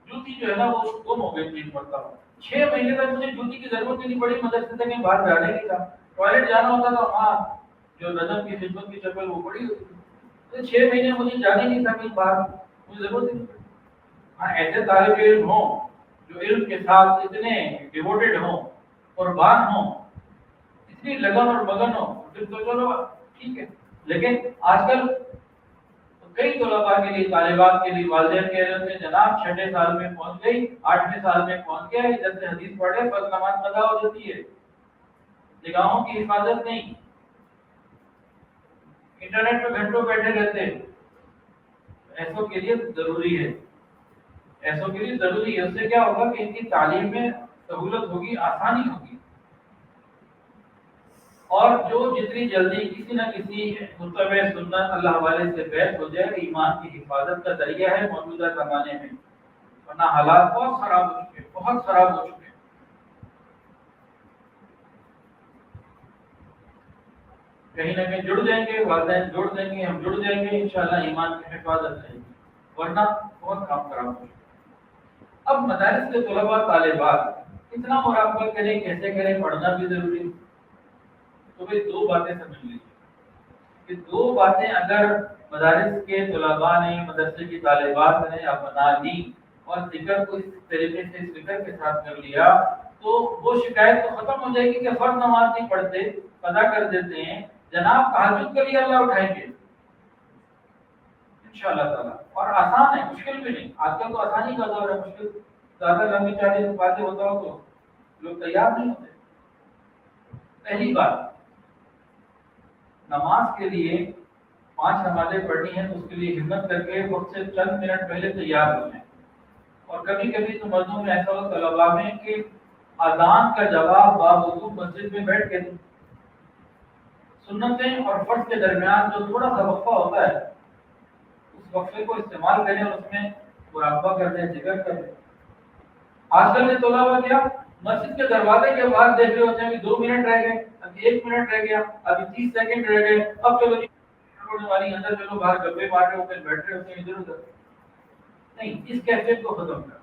جوتی جو ہے نا وہ گم ہو گئی تھی. پڑتا ہوں 6 مہینے تک مجھے جوتی کی ضرورت ہی نہیں پڑی، مدرسے سے کہیں باہر جانے کی تھا، ٹوائلٹ جانا ہوتا تھا، وہاں جو نظم کی خدمت کی چپل وہ پڑی ہوتی تھی. تو 6 مہینے مجھے جانے نہیں تھا کہیں باہر، مجھے ضرورت ہی نہیں پڑی. ہاں ایسے طالب علم ہوں جو علم کے ساتھ اتنے ڈیووٹیڈ ہوں، قربان ہوں، اتنی لگن اور مگن ہو، پھر تو چلو ٹھیک ہے. لیکن آج کل کئی طلباء کے لیے، طالبات کے لیے والدین کہہ رہے ہیں جناب 6 سال میں پہنچ گئی، 8ویں سال میں پہنچ گیا، ادھر سے حدیث پڑھے بس نماز قضا ہو جاتی ہے. نگاہوں کی حفاظت نہیں، انٹرنیٹ پہ گھنٹوں بیٹھے رہتے ہیں. ایسوں کے لیے ضروری ہے، ایسوں کے لیے ضروری ہے. اس سے کیا ہوگا کہ ان کی تعلیم میں سہولت ہوگی، آسانی ہوگی. اور جو جتنی جلدی کسی نہ کسی متبع سنت اللہ والے سے بیت ہو جائے، ایمان کی حفاظت کا ذریعہ ہے موجودہ زمانے میں. ورنہ حالات بہت خراب ہو چکے، بہت خراب ہو چکے. کہیں نہ کہیں جڑ جائیں گے، والدین جڑ دیں گے، ہم جڑ جائیں گے، انشاءاللہ ایمان کی حفاظت رہے گی. ورنہ بہت کام خراب ہو چکے. اب مدارس کے طلباء طالبات کتنا مراقبہ کریں، کیسے کریں، پڑھنا بھی ضروری ہے. تو بھائی 2 باتیں سمجھ لیجیے کہ 2 باتیں اگر مدارس کے طلباء نے، مدرسے کی طالبات نے اپنا لی اور ذکر کو اس طریقے سے، اس فکر کے ساتھ کر لیا تو وہ شکایت تو ختم ہو جائے گی کہ فرض نماز نہیں پڑھتے، قضا کر دیتے ہیں. جناب تہجد کے لیے اللہ اٹھائیں گے انشاءاللہ تعالیٰ. اور آسان ہے، مشکل بھی نہیں. آج کل تو آسانی کا دور ہے، مشکل زیادہ لمبی چوڑی باتیں ہوتا ہو تو لوگ تیار نہیں ہوتے. پہلی بات، نماز کے لیے 5 نمازیں پڑھنی ہیں تو اس کے لیے ہمت کر کے وقت سے چند منٹ پہلے تیار ہو جائیں. اور کبھی کبھی تو مردوں میں ایسا ہو طلباء میں کہ اذان کا جواب باوضو مسجد میں بیٹھ کے دیں. سنتیں اور فرض کے درمیان جو تھوڑا سا وقفہ ہوتا ہے اس وقفے کو استعمال کریں اور اس میں مراقبہ کر دیں، ذکر کر دیں. آج کل کے طلباء کیا مسجد کے دروازے کے بعد دیکھ رہے ہوتے ہیں کہ 2 منٹ رہ گئے، ابھی 1 منٹ رہ گیا، ابھی 30 سیکنڈ رہ گئے، اب چلو جی والی اندر چلو باہر گپے مار رہے ہوتے ہیں، بیٹھ رہے ہوتے ہیں ادھر ادھر. نہیں، اس کیفیت کو ختم کر.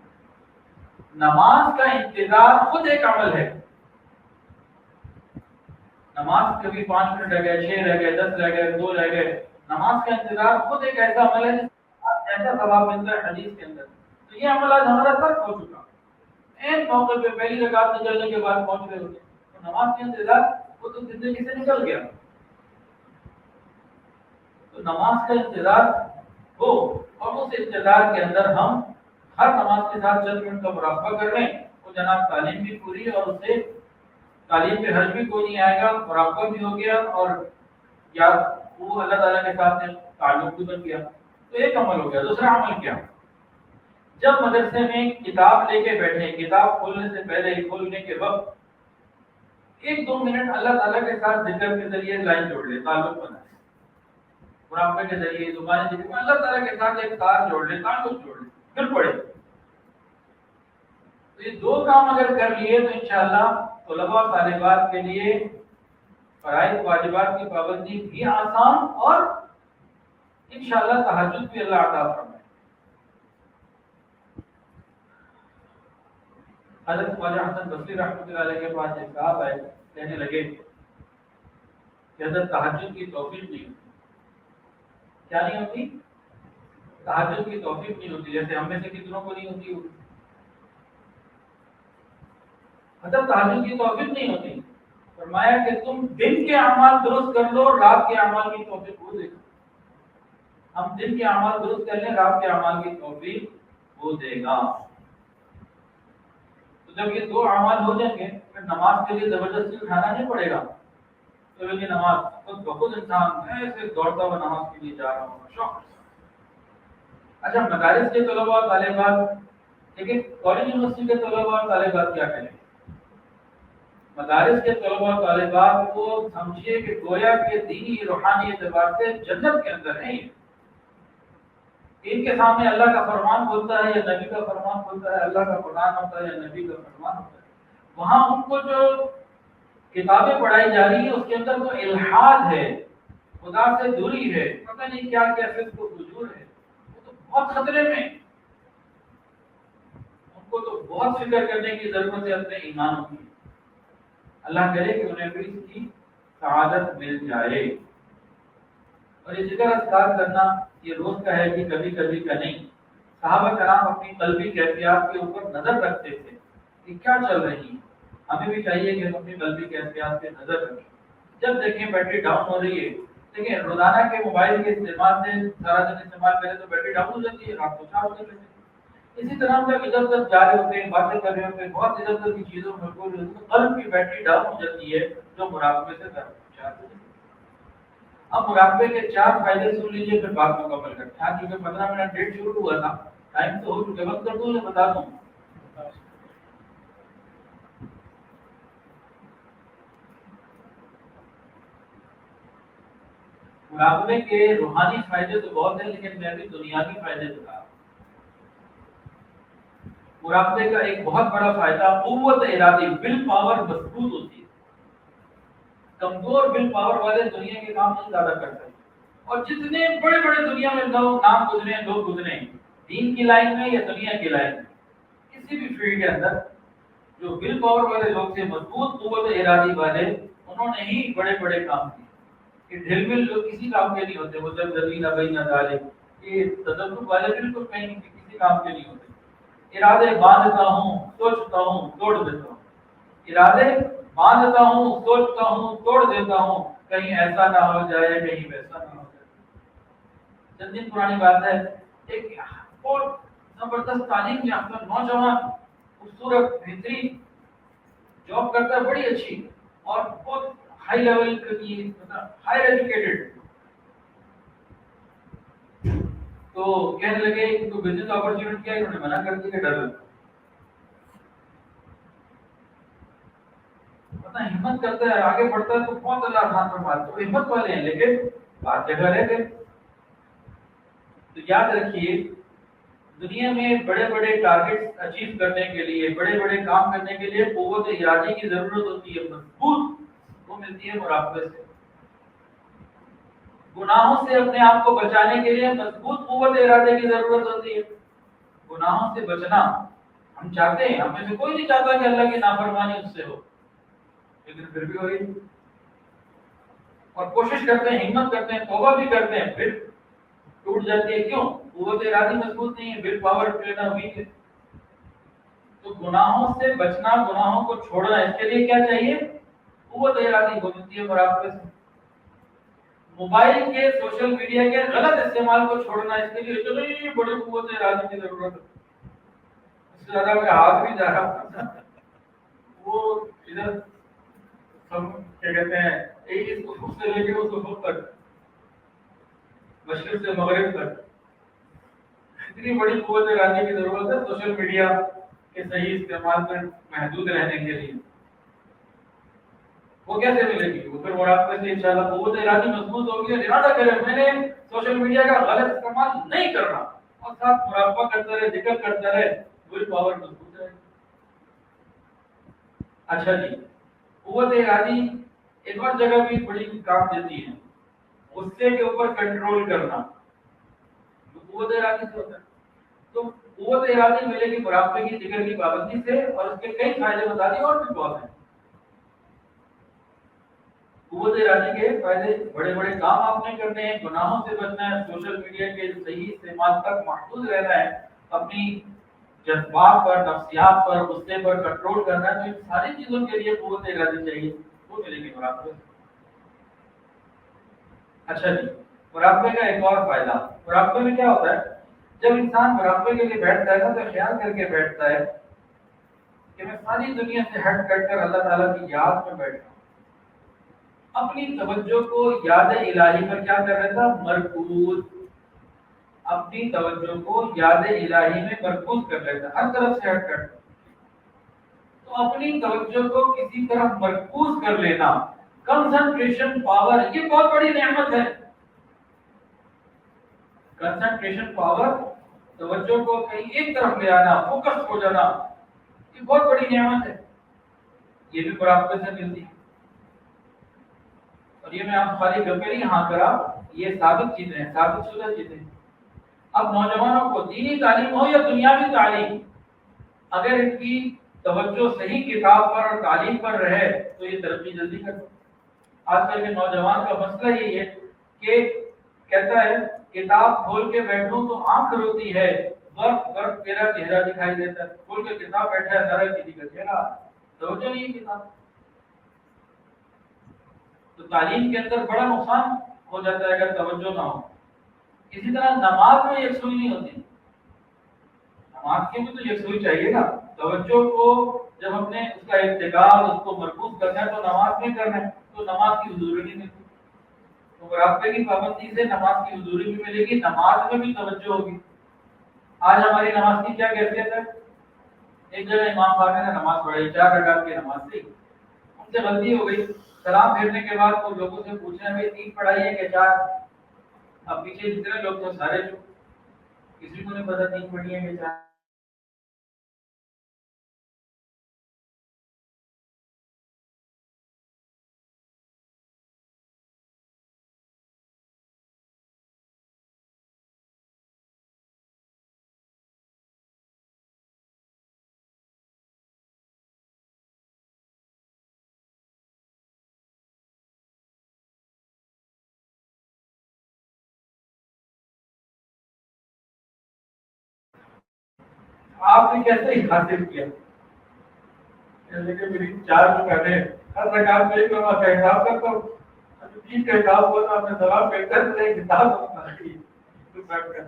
نماز کا انتظار خود ایک عمل ہے. نماز کبھی 5 منٹ رہ گئے، 6 رہ گئے، 10 رہ گئے، 2 رہ گئے، نماز کا انتظار خود ایک ایسا عمل ہے ایسا ثواب ملتا ہے حدیث کے اندر. تو یہ عمل آج ہمارا ترک ہو چکا. این موقع پہ پہلی رکعت نکلنے کے بعد پہنچ گئے ہوتے تو نماز کا انتظار وہ تو زندگی سے نکل گیا. تو نماز کا انتظار ہو اور اس انتظار کے اندر ہم ہر نماز کے ساتھ چند منٹ کا مراقبہ کر لیں تو جناب تعلیم بھی پوری اور اس سے تعلیم پہ حرج بھی کوئی نہیں آئے گا، مراقبہ بھی ہو گیا اور یا وہ اللہ تعالیٰ کے ساتھ تعلق بھی بن گیا. تو ایک عمل ہو گیا. دوسرا عمل کیا؟ جب مدرسے میں کتاب لے کے بیٹھے، کتاب کھولنے سے پہلے کھولنے کے وقت 1-2 منٹ اللہ تعالیٰ کے ساتھ ذکر کے ذریعے لائن جوڑ لے، تعلق بنا لے. مراقبے کے ذریعے زبان ذکر میں اللہ تعالیٰ کے ساتھ ایک تار جوڑ لے، تعلق جوڑ لے، پھر پڑھے. تو یہ 2 کام اگر کر لیے تو انشاءاللہ طلباء طالبات کے لیے فرائض واجبات کی پابندی بھی آسان اور انشاءاللہ تہجد بھی اللہ عطا فرمائے. حضرت خواجہ حسن بصری رحمۃ اللہ علیہ کے پاس ایک صاحب آئے، کہنے لگے کہ حضرت تہجد کی توفیق نہیں ہوتی. کیا نہیں ہوتی؟ تہجد کی توفیق نہیں ہوتی، جیسے ہم میں سے کتنوں کو نہیں ہوتی. حضرت تہجد کی توفیق نہیں ہوتی. فرمایا کہ تم دن کے اعمال درست کر لو، رات کے اعمال کی توفیق وہ دے گا. ہم دن کے اعمال درست کر لیں، رات کے اعمال کی توفیق وہ دے گا. تو جب یہ 2 اعمال ہو جائیں گے پھر نماز کے لیے زبردستی اٹھانا نہیں پڑے گا. تو یہ نماز خود بخود انسان ایسے دوڑتا ہوا نماز کے لیے جا رہا ہوں شوق. اچھا، مدارس کے طلباء اور طالبات، لیکن کالج یونیورسٹی کے طلباء اور طالبات کیا کہیں؟ مدارس کے طلباء اور طالبات کو سمجھیے کہ گویا کے دینی روحانی اعتبار سے جنت کے اندر ہیں. ان کے سامنے اللہ کا فرمان بولتا ہے یا نبی کا فرمان بولتا ہے، اللہ کا قرآن ہوتا ہے یا نبی کا فرمان ہوتا ہے. وہاں ان کو جو کتابیں پڑھائی جا رہی ہیں اس کے اندر تو الحاد ہے، خدا سے دوری ہے، پتہ نہیں کیا کیا فسق و فجور ہے. وہ تو بہت خطرے میں. ان کو تو بہت فکر کرنے کی ضرورت ہے اپنے ایمانوں کی. اللہ کرے کہ انہیں بھی اس کی سعادت مل جائے. اور یہ ذکر اذکار کرنا یہ روز کا ہے کہ کبھی کبھی کا نہیں. صحابہ کرام اپنی قلبی کیفیات کے اوپر نظر رکھتے تھے کہ کیا چل رہی ہے. ہمیں بھی چاہیے کہ ہم اپنی قلبی کیفیات پہ نظر رکھیں. جب دیکھیں بیٹری ڈاؤن ہو رہی ہے، دیکھیں روزانہ کے موبائل کے استعمال سے سارا دن استعمال کریں تو بیٹری ڈاؤن ہو جاتی ہے، رات کو چارج ہو جاتی ہے. اسی طرح ہم جب ادھر ادھر جا رہے ہوتے ہیں، باتیں کر رہے ہوتے ہیں، بہت ادھر ادھر کی چیزوں میں مشغول ہوتے ہیں تو قلب کی بیٹری ڈاؤن ہو جاتی ہے جو مراقبے سے چارج ہو جاتی ہے. اب مراقبے کے 4 فائدے سن لیجیے پھر بات مکمل کرتے ہیں. آج چونکہ 15 منٹ ڈیٹ شروع ہوا تھا، ٹائم تو ہو چکے، بند کر دوں یا بتا دوں؟ مراقبے کے روحانی فائدے تو بہت ہیں لیکن میں بھی دنیاوی فائدے بتا رہا ہوں. مراقبے کا ایک بہت بڑا فائدہ قوت ارادی، ول پاور مضبوط ہوتی ہے. کمزور ول پاور والے دنیا کے کام نہیں زیادہ کر سکتے. اور جتنے بڑے بڑے دنیا میں نام گزرے ہیں، لوگ گزرے ہیں، دین کی لائن میں یا دنیا کی لائن میں، کسی بھی فیلڈ کے اندر جو ول پاور والے لوگ تھے، مضبوط قوت ارادی والے، انہوں نے ہی بڑے بڑے کام کیے. کہ ڈھل مل لوگ کسی کام کے نہیں ہوتے. وہ جب زمین ابھی نہ ڈالے، یہ تدبر والے بالکل کہیں کسی کام کے نہیں ہوتے. ارادے باندھتا ہوں، سوچتا ہوں، توڑ دیتا ہوں. ارادے باندھتا ہوں، سوچتا ہوں، توڑ دیتا ہوں، کہیں ایسا نہ ہو جائے، کہیں ویسا نہ ہو جائے. چند دن پرانی بات ہے، ایک بہت زبردست تعلیم یافتہ نوجوان، خوبصورت، بہترین، جاب کرتا ہے بڑی اچھی اور بہت ہائی لیول کی، ہائر ایجوکیٹڈ. تو کہنے لگے کہ کوئی بزنس اپرچونٹی ہے، انہوں نے منع کر دیا کہ ڈر لگتا. پتہ ہمت کرتا ہے، آگے بڑھتا ہے تو بہت اللہ آسان فرماتا ہے. تو ہمت والے ہیں لیکن بات جگہ رہ گئے. تو یاد رکھیے دنیا میں بڑے بڑے ٹارگیٹس اچیو کرنے کے لیے، بڑے بڑے کام کرنے کے لیے قوت ارادی کی ضرورت ہوتی ہے، مضبوط وہ ملتی ہے مراقبے سے۔ گناہوں سے اپنے آپ کو بچانے کے لیے مضبوط قوت ارادے کی ضرورت ہوتی ہے۔ گناہوں سے بچنا ہم چاہتے ہیں، ہم میں سے کوئی نہیں چاہتا کہ اللہ کی نافرمانی اس سے ہو، لیکن پھر بھی ہو رہی ہے، اور کوشش کرتے ہیں، ہمت کرتے ہیں، توبہ بھی کرتے ہیں، پھر ٹوٹ جاتی ہے۔ کیوں؟ قوت ارادی مضبوط نہیں ہے، ول پاور ٹرینر ویک ہے۔ تو گناہوں سے بچنا، گناہوں کو چھوڑنا، اس کے لیے کیا چاہیے؟ قوت ارادی کو ملتی ہے مراقبے سے۔ موبائل کے، سوشل میڈیا کے غلط استعمال کو چھوڑنا، اس کے لیے اتنی بڑی قوت ارادی کی ضرورت ہے۔ اس سے زیادہ میرا ہاتھ بھی جا رہا وہ ادھر ہم کیا کہتے ہیں، ایک اس افق سے لے کے اس افق تک، مشرق سے مغرب تک، اتنی بڑی قوت ارادی کی ضرورت ہے سوشل میڈیا کے صحیح استعمال پر محدود رہنے کے لیے۔ وہ کیسے ملے گی؟ وہ پھر مراقبے سے انشاءاللہ قوت ارادی مضبوط ہوگی، اور ارادہ کرے میں نے سوشل میڈیا کا غلط استعمال نہیں کرنا، اور ساتھ مراقبہ کرتا رہے، ذکر کرتا رہے، ول پاور مضبوط رہے۔ اچھا جی، قوت ارادی ایک اور جگہ بھی بڑی کام دیتی ہے، غصے کے اوپر کنٹرول کرنا، جو قوت ارادی سے ہوتا ہے۔ تو قوت ارادی ملے گی مراقبے کی، ذکر کی پابندی سے، اور اس کے کئی فائدے بتا دیے، اور بھی بہت ہیں۔ قوت ارادی کے فائدے، بڑے بڑے کام آپ نے کرنے ہیں، گناہوں سے بچنا ہے، سوشل میڈیا کے صحیح استعمال تک محفوظ رہنا ہے، اپنی جذبات پر، نفسیات پر، غصے پر کنٹرول کرنا ہے، تو ان ساری چیزوں کے لیے قوت ارادی چاہیے، وہ ملے گی مراقبے سے۔ اچھا جی، مراقبے کا ایک اور فائدہ، مراقبے میں کیا ہوتا ہے؟ جب انسان مراقبے کے لیے بیٹھتا ہے نا، تو خیال کر کے بیٹھتا ہے کہ میں ساری دنیا سے ہٹ کر اللہ تعالیٰ کی یاد میں بیٹھا ہوں، اپنی توجہ کو یاد الہی پر کیا کر رہا تھا؟ مرکوز، اپنی توجہ کو یاد الہی میں مرکوز کر لیتا، ہر طرف سے ہٹ کر۔ تو اپنی توجہ کو کسی طرف مرکوز کر لینا، کنسنٹریشن پاور، یہ بہت بڑی نعمت ہے۔ کنسنٹریشن پاور، توجہ کو کہیں ایک طرف لے آنا، فوکس ہو جانا، یہ بہت بڑی نعمت ہے، یہ بھی مراقبے سے ملتی ہے۔ اور یہ میں آپ خالی گپے نہیں ہاں کرا، یہ ثابت چیزیں ہیں، ثابت شدہ چیزیں ہیں۔ اب نوجوانوں کو دینی تعلیم ہو یا دنیاوی تعلیم، اگر ان کی توجہ صحیح کتاب پر اور تعلیم پر رہے تو یہ ترقی جلدی کرتے۔ آج کل کے نوجوان کا مسئلہ یہی ہے کہ کہتا ہے کتاب کھول کے بیٹھوں تو آنکھ روتی ہے، وقت تیرا چہرہ دکھائی دیتا ہے، کھول کے کتاب بیٹھا ہے ذرا کسی کا چہرہ، توجہ نہیں کتاب۔ تو تعلیم کے اندر بڑا نقصان ہو جاتا ہے اگر توجہ نہ ہو۔ اسی طرح نماز میں یکسوئی نہیں ہوتی، نماز کے بھی تو یکسوئی چاہیے نا، توجہ کو جب ہم نے اس کا ارتکاز، اس کو مرکوز کرنا ہے تو نماز میں کرنا ہے، تو نماز کی حضوری نہیں ملتی۔ تو مراقبے کی پابندی سے نماز کی حضوری بھی ملے گی، نماز میں بھی توجہ ہوگی۔ آج ہماری نماز کی کیا کیفیت ہے؟ ایک جگہ امام صاحب نے نماز پڑھائی، 4 رکعت کی نماز تھی، ان سے غلطی ہو گئی، سلام پھیرنے کے بعد وہ لوگوں سے پوچھ رہے ہیں 3 پڑھائی ہے کہ 4؟ اب پیچھے جتنے لوگ تھے سارے جو، کسی کو نہیں پتا 3 پڑھی ہے کہ 4۔ آپ نے کیسے حاصل کیا؟ لیکن میری 4 رکعتیں، ہر رکعت میں ایک نماز کا حساب کرتا ہوں، 3 کا حساب ہوتا ہے، میں سلام پھیرتا ہوں، ایک حساب ہوتا ہے، تو سب کا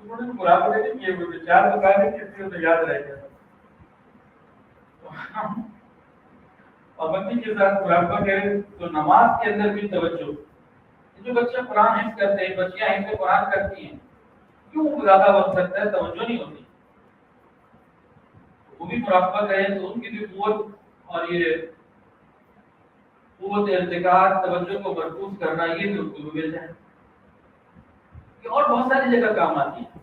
انہوں نے مراقبے نہیں کیے ہوئے، 4 رکعتیں کسی کو یاد رہ گیا۔ پابندی کے ساتھ مراقبہ کریں تو نماز کے اندر بھی توجہ۔ جو بچے قرآن حفظ کرتے ہیں، بچیاں حفظ قرآن کرتی ہیں، کیوں زیادہ وقت لگتا ہے؟ توجہ نہیں ہوتی، وہ بھی مراقبہ کریں تو ان کی بھی قوت، اور یہ قوت ارتکاز، توجہ کو مرکوز کرنا، یہ بھی ان کو مل جائے۔ یہ اور بہت ساری جگہ کام آتی ہے۔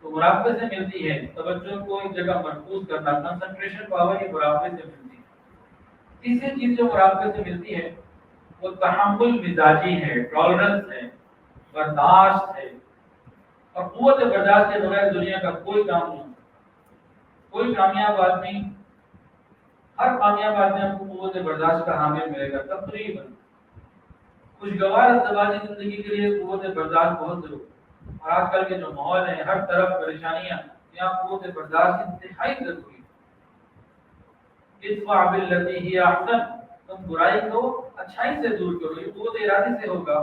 تو مراقبے سے ملتی ہے توجہ کو ایک جگہ مرکوز کرنا، کنسنٹریشن پاور یہ مراقبے سے ملتی ہے۔ تیسری چیز جو مراقبے سے ملتی ہے وہ تحمل مزاجی ہے، ٹالرنس ہے، برداشت ہے، اور قوت برداشت کے بغیر دنیا کا کوئی کام نہیں۔ کوئی کامیاب آدمی، ہر کامیاب آدمی آپ کو قوت برداشت کا حامل ملے گا تقریباً۔ خوشگوار ازدواجی زندگی کے لیے قوت برداشت بہت ضروری ہے، اور آج کل کے جو ماحول ہے ہر طرف پریشانیاں، یہاں قوت برداشت انتہائی ضروری ہے۔ ادفع باللتی ہی احسن، تم برائی کو اچھائی سے دور کرو، یہ قوت ارادی سے ہوگا،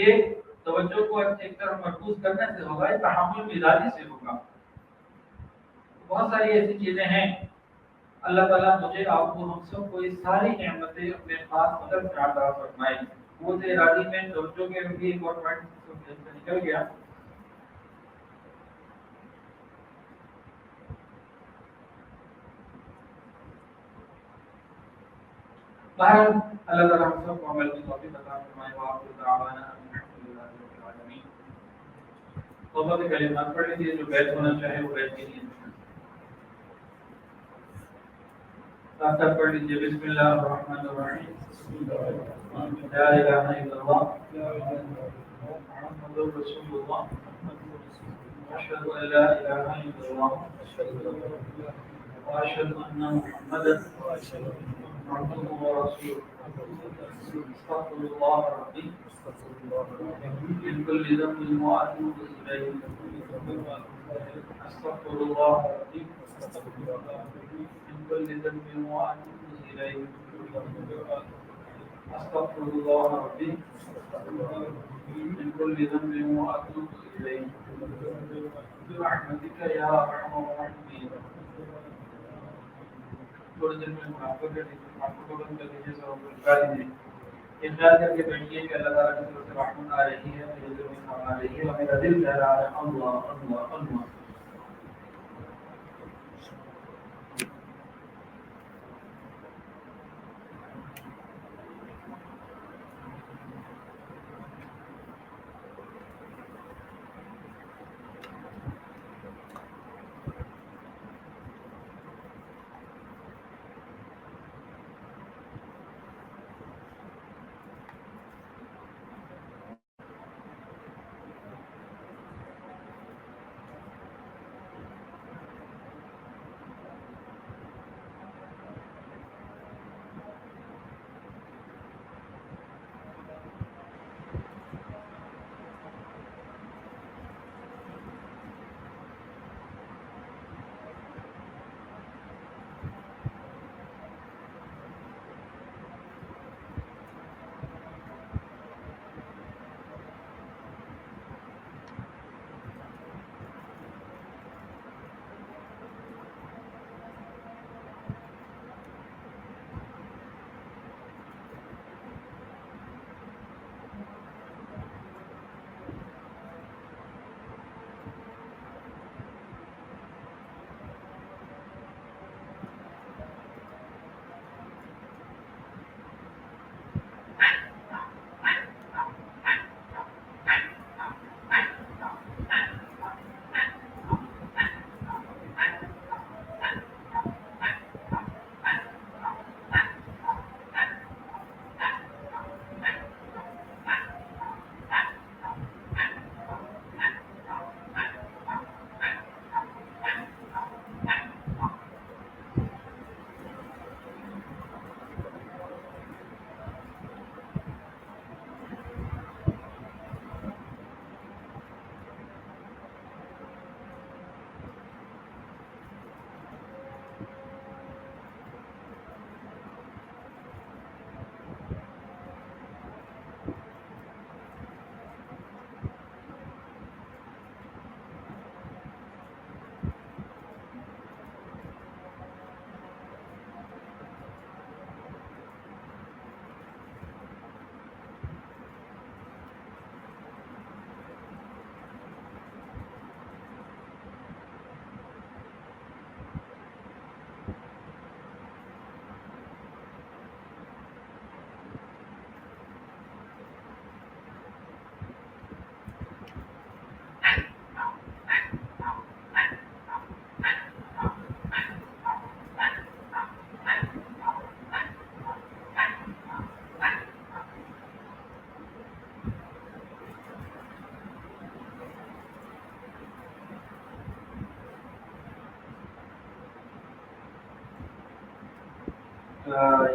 یہ توجہ کو ایک طرف مرکوز کرنے سے ہوگا، یہ تحمل مزاجی سے ہوگا۔ بہت ساری ایسی چیزیں ہیں، اللہ تعالیٰ مجھے آپ کو ہم سب کو یہ ساری نعمتیں اپنے خاص مدد سے عطا فرمائے۔ قوت ارادی میں توجہ کے بھی ایک اور پوائنٹ نکل گیا۔ بہرحال اللہ تعالیٰ ہم سب کو عمل کی توفیق عطا فرمائے۔ وآخر دعوانا ان الحمد للہ رب العالمین۔ توبہ کے کلمات پڑھ لیجیے، جو بیت ہونا چاہے وہ بیت کے لیے ساتھ ساتھ پڑھ لیجیے۔ بسم اللہ الرحمن الرحیم، لا الہ الا اللہ محمد رسول اللہ، اشہد ان لا الہ الا اللہ واشهد ان محمدا عبده ورسوله، استغفر الله ربي من كل ذنب واتوب اليه، استغفر الله ربي من كل ذنب واتوب اليه، استغفر الله ربي من كل ذنب واتوب اليه، برحمتك يا ارحم الراحمين۔ تھوڑی دیر میں منافع کر دیجیے، آنکھوں کو بند کر دیجیے، سب کو لٹا دیجیے، یہ خیال کر کے بیٹھیے کہ اللہ تعالیٰ کی طرف سے رحمت آ رہی ہے، میرے دل میں آ رہی ہے، اور میرا دل کہہ رہا ہے اللہ اللہ اللہ۔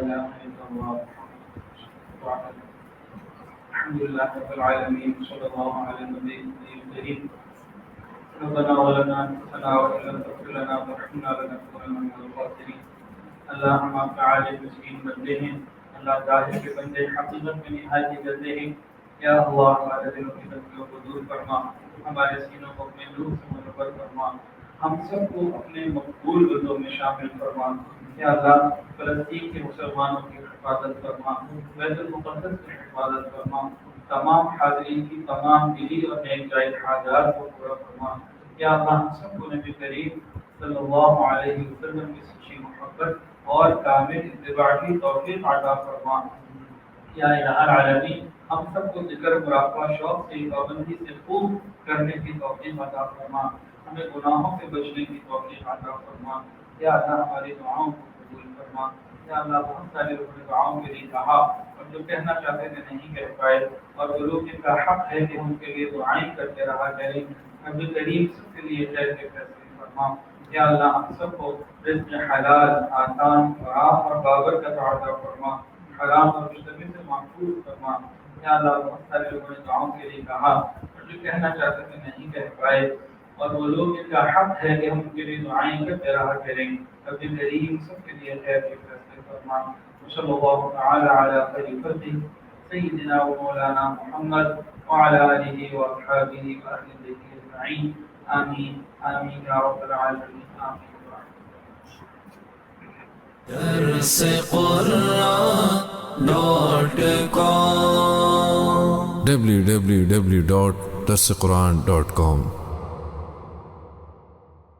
إله إلا الله. الحمد لله رب العالمين، صلى الله على النبي الكريم. ربنا ظلمنا أنفسنا وإن لم تغفر لنا وترحمنا لنكونن من الخاسرين. اللهم تعالى المسكين بندے ہیں، اللہ ظاہر کے بندے حقیقت میں نہایت گندے ہیں. یا اللہ ہمارے دلوں کی گندگیوں کو دور فرما، ہمارے سینوں کو اپنے نور سے منور فرما، ہم سب کو اپنے مقبول بندوں میں شامل فرما. یا اللہ فلسطین کے مسلمانوں کی حفاظت فرما، بیت المقدس کی حفاظت فرما، تمام حاضرین کی تمام دلی اور نیک جائز حاجات کو پورا فرما. یا اللہ ہم سب کو نبی کریم صلی اللہ علیہ وسلم کی سچی محبت اور کامل اتباع کی توفیق عطا فرما. یا الہ العالمین ہم سب کو ذکر مراقبہ شوق سے پابندی سے خوب کرنے کی توفیق عطا فرما، ہمیں گناہوں سے بچنے کی توفیق عطا فرما. یا اللہ ہماری دعاؤں کو قبول فرما. یا اللہ بہت سارے لوگوں نے دعاؤں کے لیے کہا اور جو کہنا چاہتے تھے نہیں کہہ پائے، اور وہ لوگ جن کا حق ہے کہ ان کے لیے دعائیں کرتے رہا کریں. رب کریم سب کے لیے خیر کے فیصلے فرما. یا اللہ ہم سب کو رزق حلال آسان فراخ اور بابرکت عطا فرما، حرام اور مشتبہ سے محفوظ فرما. یا اللہ بہت سارے لوگوں نے دعاؤں کے لیے کہا اور جو کہنا چاہتے تھے نہیں کہہ پائے، اور وہ لوگ جن کا حق ہے کہ ہم ان کے لیے دعائیں کرتے رہا کریں. رب کریم سب کے لیے خیر کے فیصلے فرما. صلی اللہ تعالی علی خیر خلقہ سیدنا و مولانا محمد وعلى آلہ واصحابہ واہل بیتہ اجمعین. آمین آمین یا رب العالمین. آمین. درس قرآن.com www.درسقرآن.com